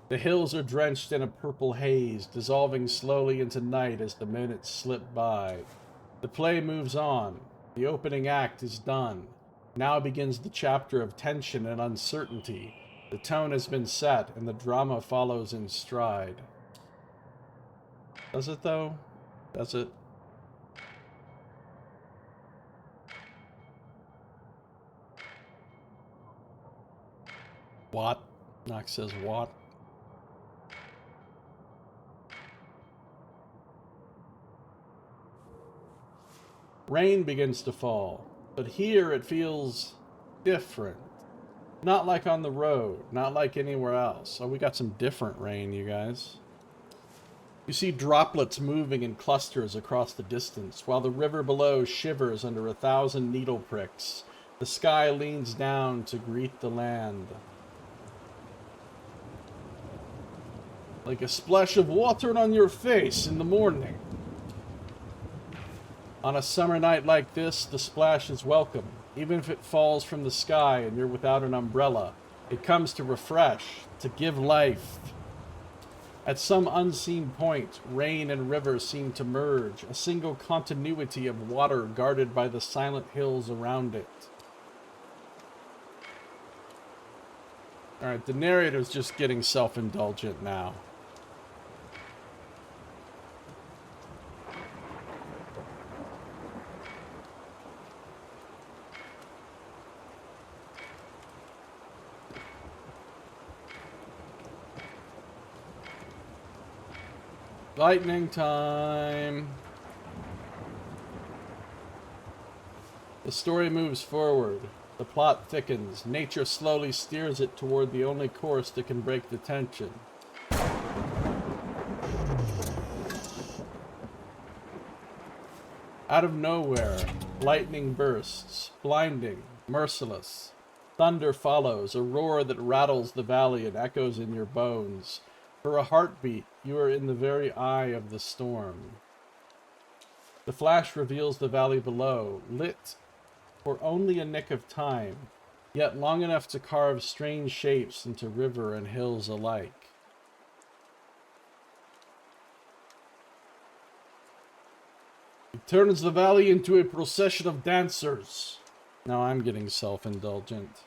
The hills are drenched in a purple haze, dissolving slowly into night as the minutes slip by. The play moves on. The opening act is done. Now begins the chapter of tension and uncertainty. The tone has been set, and the drama follows in stride. Does it, though? Does it? What? Knox says what? Rain begins to fall, but here it feels different. Not like on the road, not like anywhere else. Oh, we got some different rain, you guys. You see droplets moving in clusters across the distance, while the river below shivers under 1,000 needle pricks. The sky leans down to greet the land. Like a splash of water on your face in the morning. On a summer night like this, the splash is welcome. Even if it falls from the sky and you're without an umbrella, it comes to refresh, to give life. At some unseen point, rain and river seem to merge, a single continuity of water guarded by the silent hills around it. Alright, the narrator's just getting self-indulgent now. Lightning time. The story moves forward. The plot thickens. Nature slowly steers it toward the only course that can break the tension. Out of nowhere, lightning bursts, blinding, merciless. Thunder follows, a roar that rattles the valley and echoes in your bones. For a heartbeat, you are in the very eye of the storm. The flash reveals the valley below, lit for only a nick of time, yet long enough to carve strange shapes into river and hills alike. It turns the valley into a procession of dancers. Now I'm getting self-indulgent.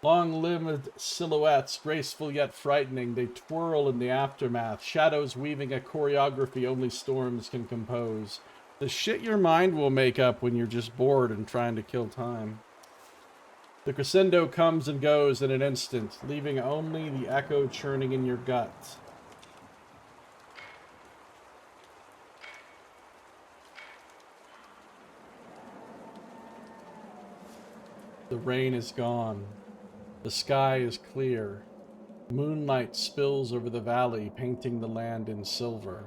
Long-limbed silhouettes, graceful yet frightening, they twirl in the aftermath, shadows weaving a choreography only storms can compose. The shit your mind will make up when you're just bored and trying to kill time. The crescendo comes and goes in an instant, leaving only the echo churning in your gut. The rain is gone. The sky is clear. Moonlight spills over the valley, painting the land in silver.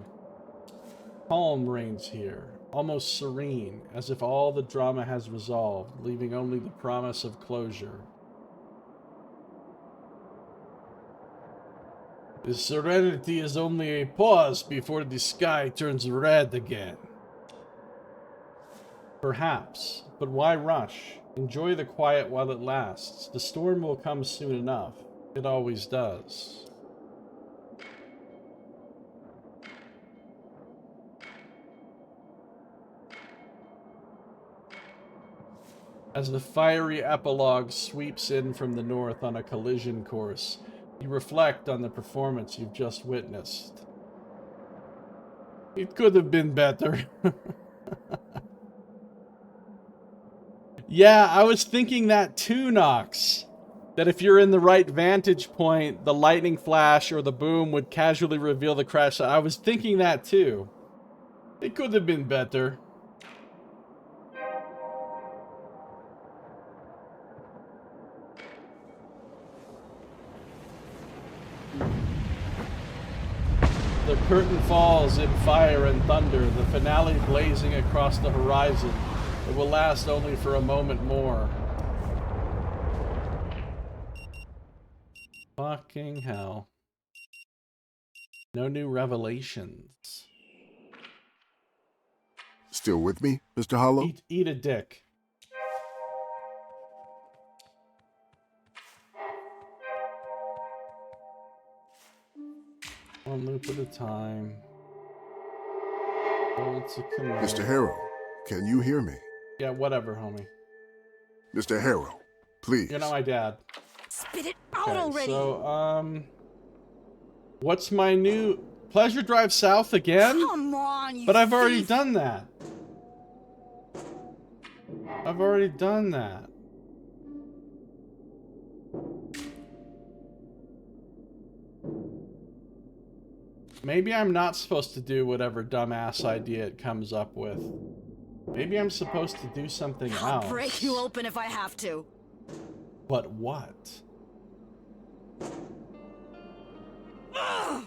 Calm reigns here, almost serene, as if all the drama has resolved, leaving only the promise of closure. The serenity is only a pause before the sky turns red again. Perhaps, but why rush? Enjoy the quiet while it lasts. The storm will come soon enough. It always does. As the fiery epilogue sweeps in from the north on a collision course, you reflect on the performance you've just witnessed. It could have been better. Yeah, I was thinking that too, Nox. That if you're in the right vantage point, the lightning flash or the boom would casually reveal the crash. I was thinking that too. It could have been better. The curtain falls in fire and thunder, the finale blazing across the horizon. It will last only for a moment more. Fucking hell. No new revelations. Still with me, Mr. Hollow? Eat a dick. One loop at a time. Oh, it's a command. Mr. Harrow, can you hear me? Yeah, whatever, homie. Mr. Harrow, please. You're not my dad. Spit it out already. So, what's my new Pleasure Drive South again? Come on, you But I've already thief. done that. I've already done that. Maybe I'm not supposed to do whatever dumbass idea it comes up with. Maybe I'm supposed to do something else. I'll break you open if I have to. But what? Ugh!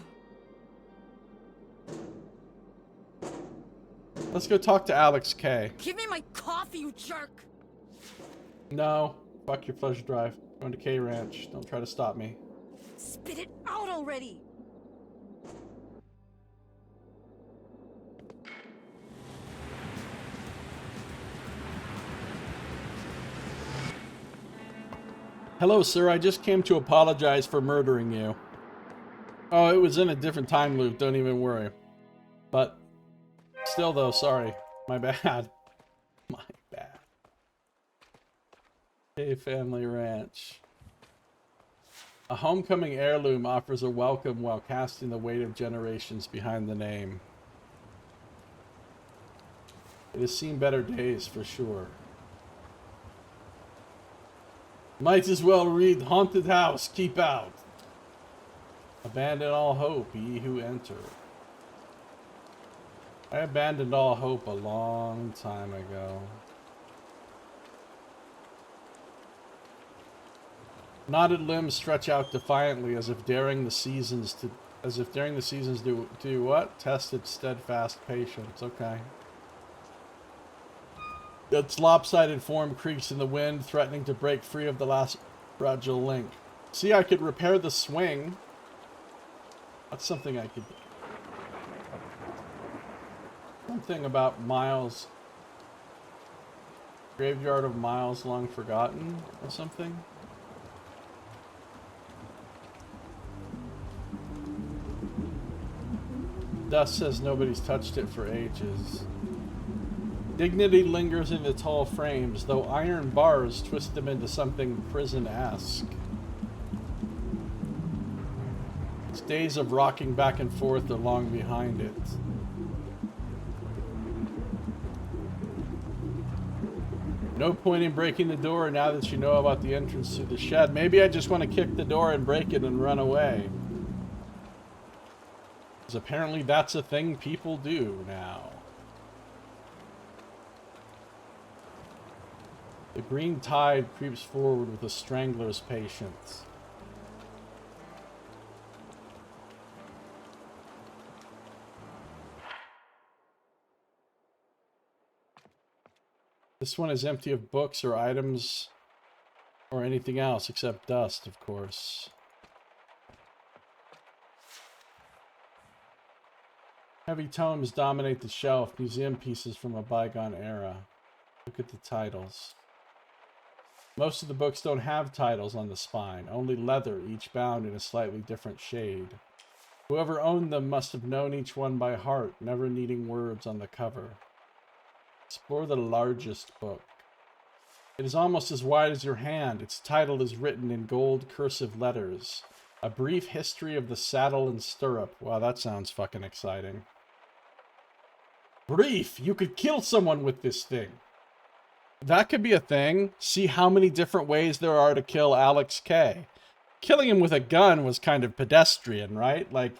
Let's go talk to Alex K. Give me my coffee, you jerk! No. Fuck your pleasure drive. Going to K Ranch. Don't try to stop me. Spit it out already! Hello, sir. I just came to apologize for murdering you. Oh, it was in a different time loop. Don't even worry. But still, though, sorry. My bad. My bad. Hey, Family Ranch. A homecoming heirloom offers a welcome while casting the weight of generations behind the name. It has seen better days, for sure. Might as well read Haunted House, keep out. Abandon all hope, ye who enter. I abandoned all hope a long time ago. Knotted limbs stretch out defiantly as if daring the seasons do what? Tested steadfast patience. Okay. Its lopsided form creaks in the wind, threatening to break free of the last fragile link. See, I could repair the swing. That's something I could do. Something about Miles. Graveyard of Miles Long Forgotten or something. Dust says nobody's touched it for ages. Dignity lingers in the tall frames, though iron bars twist them into something prison-esque. Its days of rocking back and forth are long behind it. No point in breaking the door now that you know about the entrance to the shed. Maybe I just want to kick the door and break it and run away. Because apparently that's a thing people do now. The green tide creeps forward with a strangler's patience. This one is empty of books or items or anything else except dust, of course. Heavy tomes dominate the shelf, museum pieces from a bygone era. Look at the titles. Most of the books don't have titles on the spine, only leather, each bound in a slightly different shade. Whoever owned them must have known each one by heart, never needing words on the cover. Explore the largest book. It is almost as wide as your hand. Its title is written in gold cursive letters. A Brief History of the Saddle and Stirrup. Wow, that sounds fucking exciting. Brief! You could kill someone with this thing. That could be a thing. See how many different ways there are to kill Alex K. Killing him with a gun was kind of pedestrian, right? Like,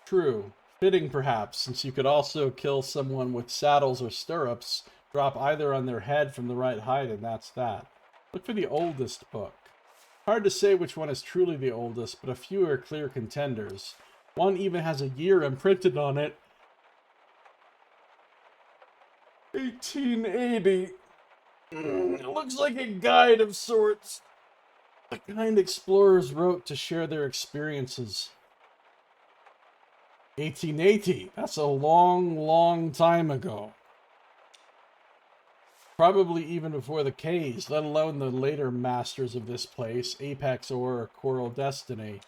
true. Fitting, perhaps, since you could also kill someone with saddles or stirrups, drop either on their head from the right height, and that's that. Look for the oldest book. Hard to say which one is truly the oldest, but a few are clear contenders. One even has a year imprinted on it. 1880. It looks like a guide of sorts. The kind explorers wrote to share their experiences. 1880. That's a long, long time ago. Probably even before the K's, let alone the later masters of this place, Apex or Coral Destiny.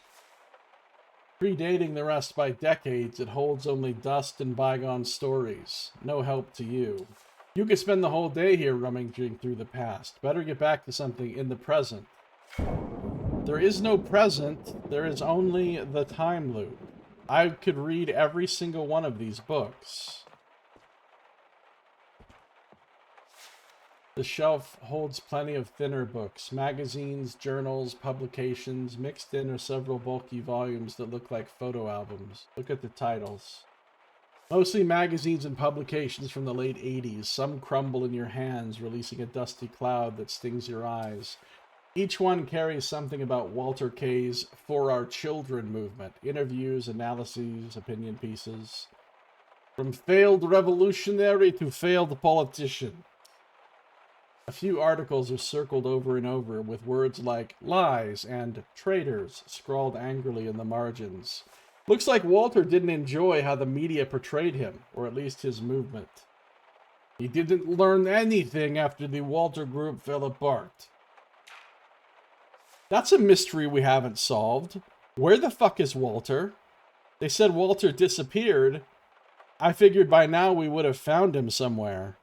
Predating the rest by decades, it holds only dust and bygone stories. No help to you. You could spend the whole day here rummaging through the past. Better get back to something in the present. There is no present, there is only the time loop. I could read every single one of these books. The shelf holds plenty of thinner books, magazines, journals, publications. Mixed in are several bulky volumes that look like photo albums. Look at the titles. Mostly magazines and publications from the late 80s. Some crumble in your hands, releasing a dusty cloud that stings your eyes. Each one carries something about Walter K's For Our Children movement. Interviews, analyses, opinion pieces. From failed revolutionary to failed politician. A few articles are circled over and over with words like lies and traitors scrawled angrily in the margins. Looks like Walter didn't enjoy how the media portrayed him, or at least his movement. He didn't learn anything after the Walter Group fell apart. That's a mystery we haven't solved. Where the fuck is Walter? They said Walter disappeared. I figured by now we would have found him somewhere.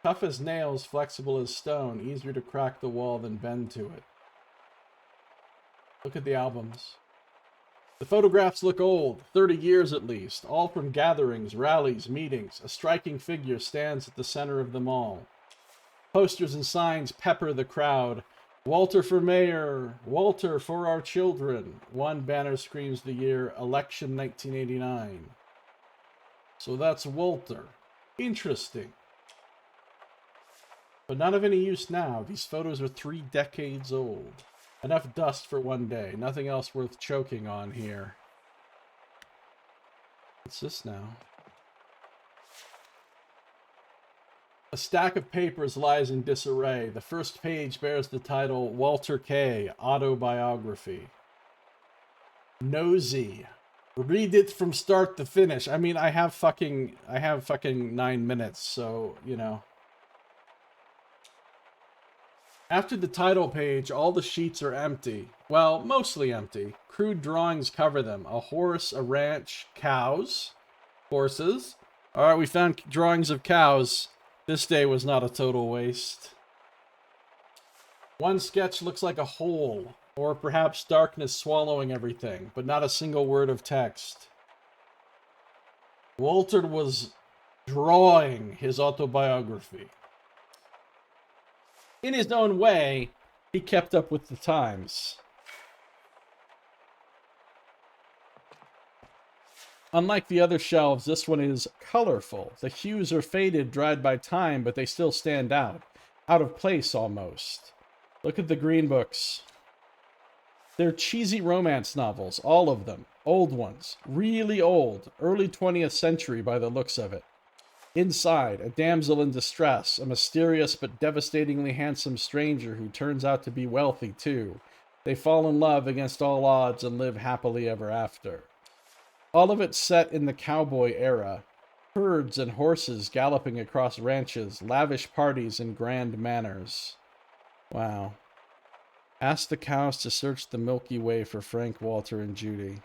Tough as nails, flexible as stone, easier to crack the wall than bend to it. Look at the albums. The photographs look old, 30 years at least, all from gatherings, rallies, meetings. A striking figure stands at the center of them all. Posters and signs pepper the crowd. Walter for mayor, Walter for our children. One banner screams the year, election 1989. So that's Walter. Interesting. But not of any use now. These photos are 3 decades old. Enough dust for one day. Nothing else worth choking on here. What's this now? A stack of papers lies in disarray. The first page bears the title Walter K. Autobiography. Nosy. Read it from start to finish. I mean, I have fucking 9 minutes, so, you know. After the title page, all the sheets are empty. Well, mostly empty. Crude drawings cover them. A horse, a ranch, cows, horses. Alright, we found drawings of cows. This day was not a total waste. One sketch looks like a hole, or perhaps darkness swallowing everything, but not a single word of text. Walter was drawing his autobiography. In his own way, he kept up with the times. Unlike the other shelves, this one is colorful. The hues are faded, dried by time, but they still stand out. Out of place, almost. Look at the green books. They're cheesy romance novels, all of them. Old ones. Really old. Early 20th century by the looks of it. Inside, a damsel in distress, a mysterious but devastatingly handsome stranger who turns out to be wealthy, too. They fall in love against all odds and live happily ever after. All of it set in the cowboy era. Herds and horses galloping across ranches, lavish parties and grand manners. Wow. Ask the cows to search the Milky Way for Frank, Walter, and Judy.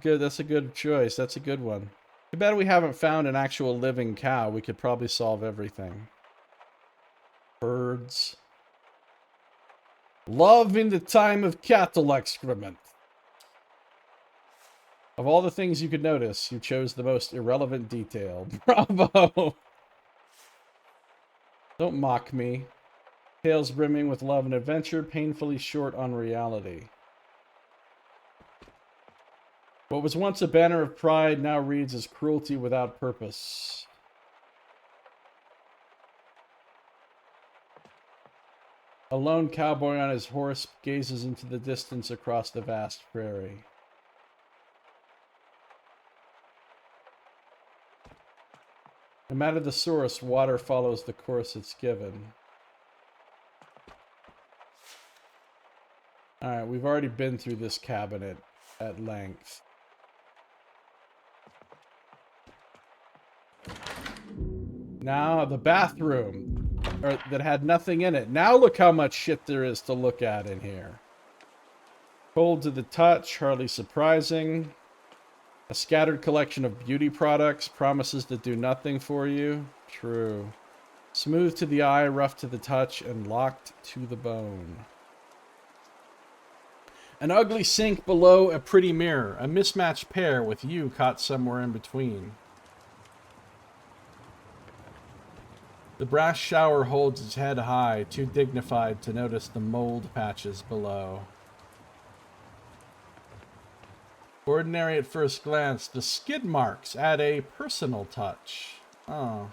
Good, that's a good choice. That's a good one. Too bad we haven't found an actual living cow. We could probably solve everything. Herds. Love in the time of cattle excrement. Of all the things you could notice, you chose the most irrelevant detail. Bravo! Don't mock me. Tales brimming with love and adventure, painfully short on reality. What was once a banner of pride now reads as cruelty without purpose. A lone cowboy on his horse gazes into the distance across the vast prairie. No matter the source, water follows the course it's given. Alright, we've already been through this cabinet at length. Now, the bathroom that had nothing in it. Now look how much shit there is to look at in here. Cold to the touch, hardly surprising. A scattered collection of beauty products, promises that do nothing for you. True. Smooth to the eye, rough to the touch, and locked to the bone. An ugly sink below a pretty mirror. A mismatched pair with you caught somewhere in between. The brass shower holds its head high, too dignified to notice the mold patches below. Ordinary at first glance, the skid marks add a personal touch. Oh.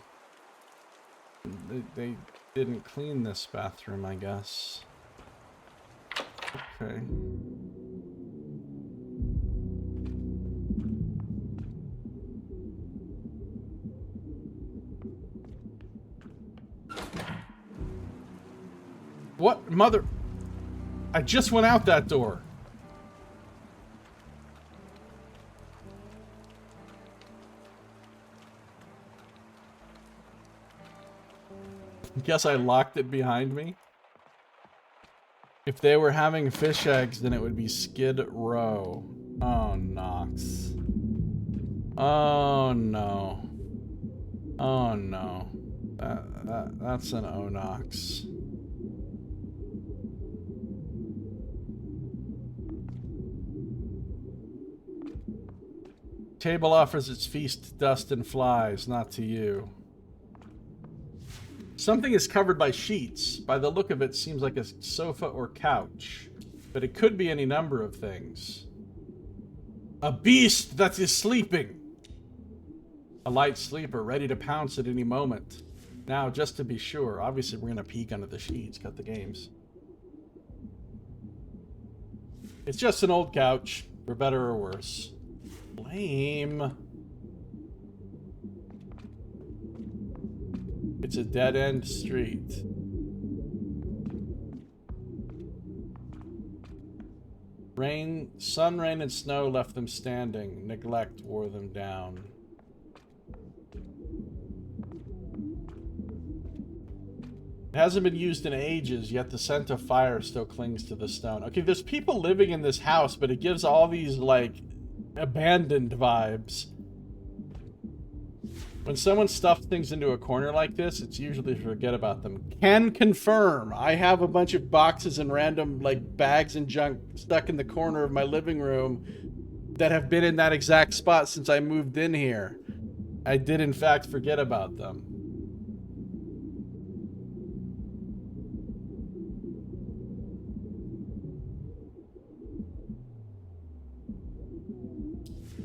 They didn't clean this bathroom, I guess. Okay. What? Mother... I just went out that door. Guess I locked it behind me. If they were having fish eggs, then it would be Skid Row. Oh, Knox. Oh, no. Oh, no. That's an Onox. Table offers its feast to dust and flies, not to you. Something is covered by sheets. By the look of it, seems like a sofa or couch. But it could be any number of things. A beast that is sleeping! A light sleeper, ready to pounce at any moment. Now, just to be sure, obviously we're gonna peek under the sheets, cut the games. It's just an old couch, for better or worse. Lame. It's a dead-end street. Sun, rain, and snow left them standing. Neglect wore them down. It hasn't been used in ages, yet the scent of fire still clings to the stone. Okay, there's people living in this house, but it gives all these, like, abandoned vibes. When someone stuffs things into a corner like this, it's usually to forget about them. Can confirm. I have a bunch of boxes and random, like, bags and junk stuck in the corner of my living room that have been in that exact spot since I moved in here. I did, in fact, forget about them.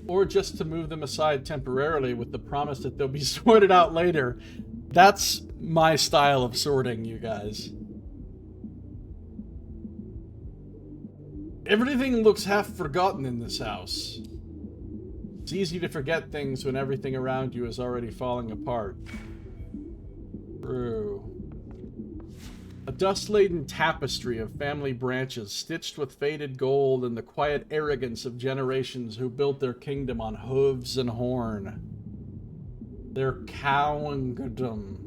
Or just to move them aside temporarily with the promise that they'll be sorted out later. That's my style of sorting, you guys. Everything looks half forgotten in this house. It's easy to forget things when everything around you is already falling apart. True. A dust-laden tapestry of family branches stitched with faded gold and the quiet arrogance of generations who built their kingdom on hooves and horn. Their cowangdom.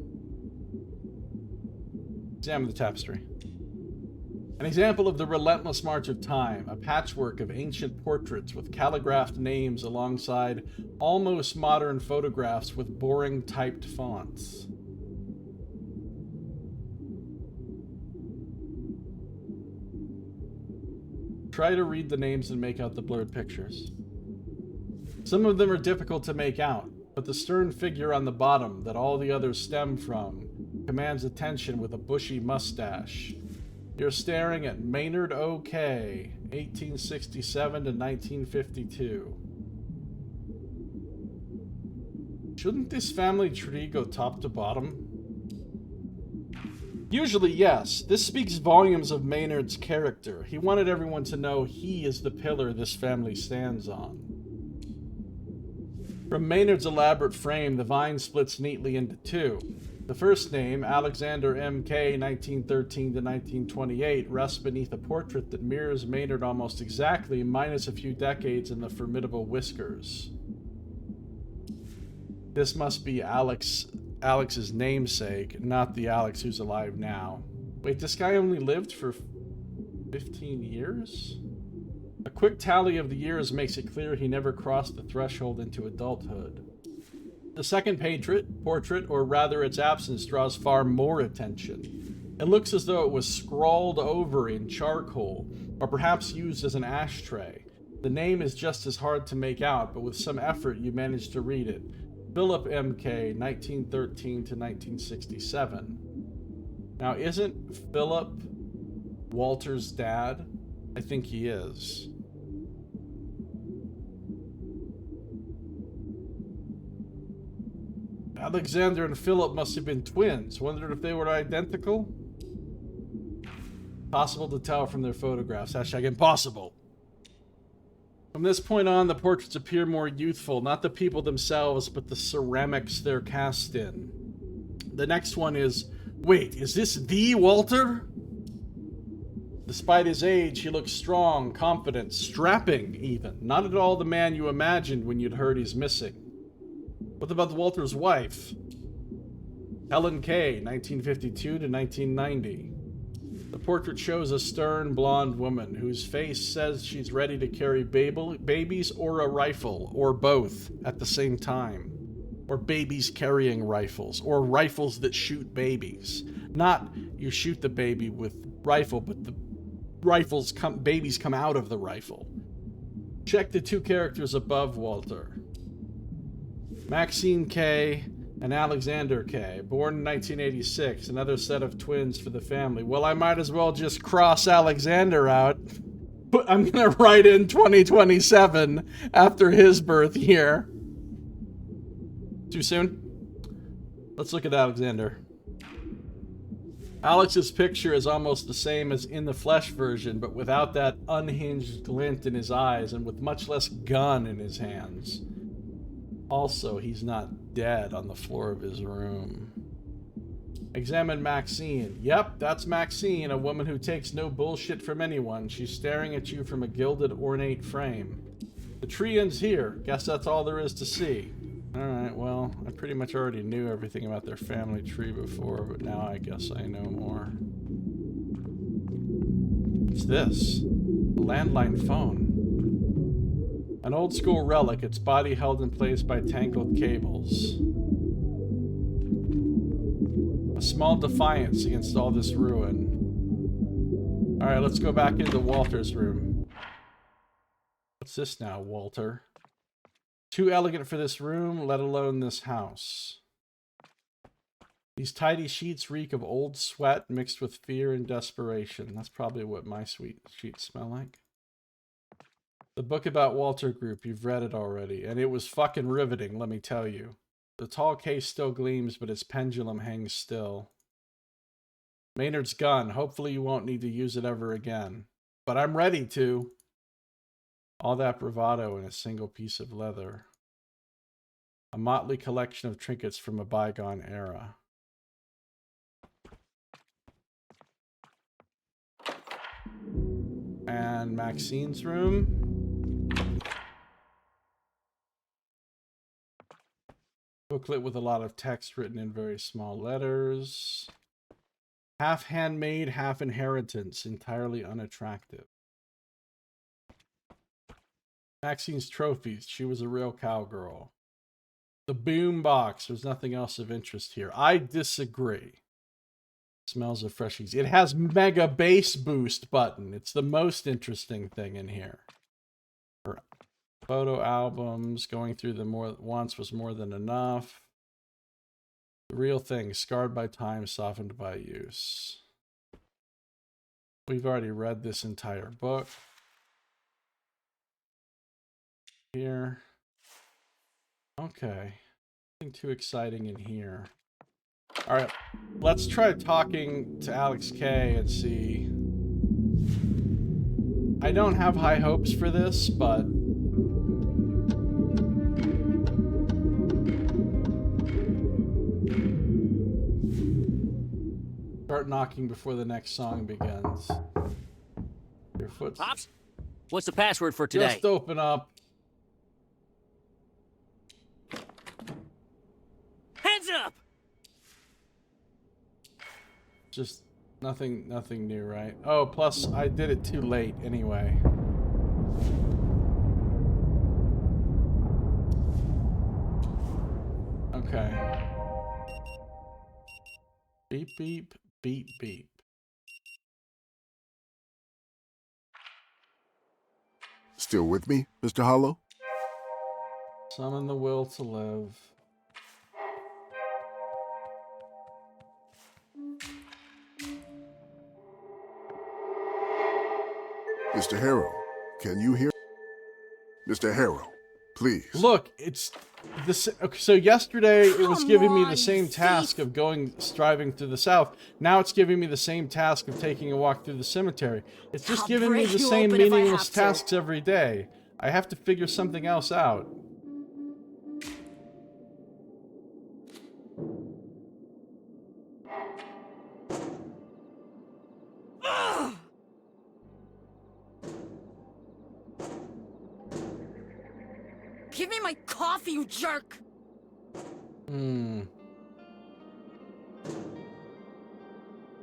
Examine the tapestry. An example of the relentless march of time, a patchwork of ancient portraits with calligraphed names alongside almost modern photographs with boring typed fonts. Try to read the names and make out the blurred pictures. Some of them are difficult to make out, but the stern figure on the bottom that all the others stem from commands attention with a bushy mustache. You're staring at Maynard O.K., 1867 to 1952. Shouldn't this family tree go top to bottom? Usually, yes. This speaks volumes of Maynard's character. He wanted everyone to know he is the pillar this family stands on. From Maynard's elaborate frame, the vine splits neatly into two. The first name, Alexander M.K., 1913 to 1928, rests beneath a portrait that mirrors Maynard almost exactly, minus a few decades and the formidable whiskers. This must be Alex's namesake, not the Alex who's alive now. Wait, this guy only lived for 15 years? A quick tally of the years makes it clear he never crossed the threshold into adulthood. The second portrait, or rather its absence, draws far more attention. It looks as though it was scrawled over in charcoal, or perhaps used as an ashtray. The name is just as hard to make out, but with some effort you manage to read it. Philip M.K., 1913 to 1967. Now, isn't Philip Walter's dad? I think he is. Alexander and Philip must have been twins. Wondered if they were identical? Possible to tell from their photographs. Hashtag impossible. From this point on, the portraits appear more youthful, not the people themselves, but the ceramics they're cast in. The next one is, wait, is this the Walter? Despite his age, he looks strong, confident, strapping even. Not at all the man you imagined when you'd heard he's missing. What about Walter's wife? Helen K., 1952 to 1990. The portrait shows a stern, blonde woman whose face says she's ready to carry babies or a rifle, or both, at the same time. Or babies carrying rifles, or rifles that shoot babies. Not you shoot the baby with rifle, but the babies come out of the rifle. Check the two characters above Walter. Maxine K. and Alexander K., born in 1986, another set of twins for the family. Well, I might as well just cross Alexander out. I'm going to write in 2027 after his birth year. Too soon? Let's look at Alexander. Alex's picture is almost the same as in the flesh version, but without that unhinged glint in his eyes and with much less gun in his hands. Also, he's not dead on the floor of his room. Examine Maxine. Yep, that's Maxine, a woman who takes no bullshit from anyone. She's staring at you from a gilded, ornate frame. The tree ends here. Guess that's all there is to see. Alright, well, I pretty much already knew everything about their family tree before, but now I guess I know more. What's this? A landline phone. An old-school relic, its body held in place by tangled cables. A small defiance against all this ruin. Alright, let's go back into Walter's room. What's this now, Walter? Too elegant for this room, let alone this house. These tidy sheets reek of old sweat mixed with fear and desperation. That's probably what my sweet sheets smell like. The book about Walter Group, you've read it already, and it was fucking riveting, let me tell you. The tall case still gleams, but its pendulum hangs still. Maynard's gun, hopefully you won't need to use it ever again. But I'm ready to. All that bravado in a single piece of leather. A motley collection of trinkets from a bygone era. And Maxine's room. Booklet with a lot of text written in very small letters. Half handmade, half inheritance, entirely unattractive. Maxine's trophies. She was a real cowgirl. The boom box. There's nothing else of interest here. I disagree. Smells of freshies. It has mega bass boost button. It's the most interesting thing in here. Her photo albums. Going through them once was more than enough. The real thing. Scarred by time, softened by use. We've already read this entire book. Here. Okay. Nothing too exciting in here. Alright, let's try talking to Alex K and see. I don't have high hopes for this, but start knocking before the next song begins. Your foot. Pops, what's the password for today? Just open up. Hands up! Just nothing new, right? Oh, plus I did it too late anyway. Okay. Beep, beep, beep, beep. Still with me, Mr. Hollow? Summon the will to live. Mr. Harrow, can you hear? Mr. Harrow, please. Look, it's this. Okay, so yesterday it was giving me the same task of striving through the south. Now it's giving me the same task of taking a walk through the cemetery. It's just giving me the same meaningless tasks every day. I have to figure something else out. Give me my coffee, you jerk!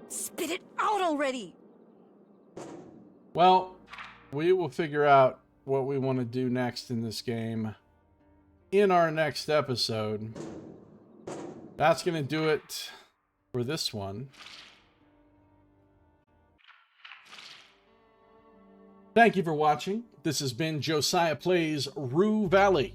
Spit it out already! Well, we will figure out what we want to do next in this game in our next episode. That's going to do it for this one. Thank you for watching. This has been Josiah Plays Rue Valley.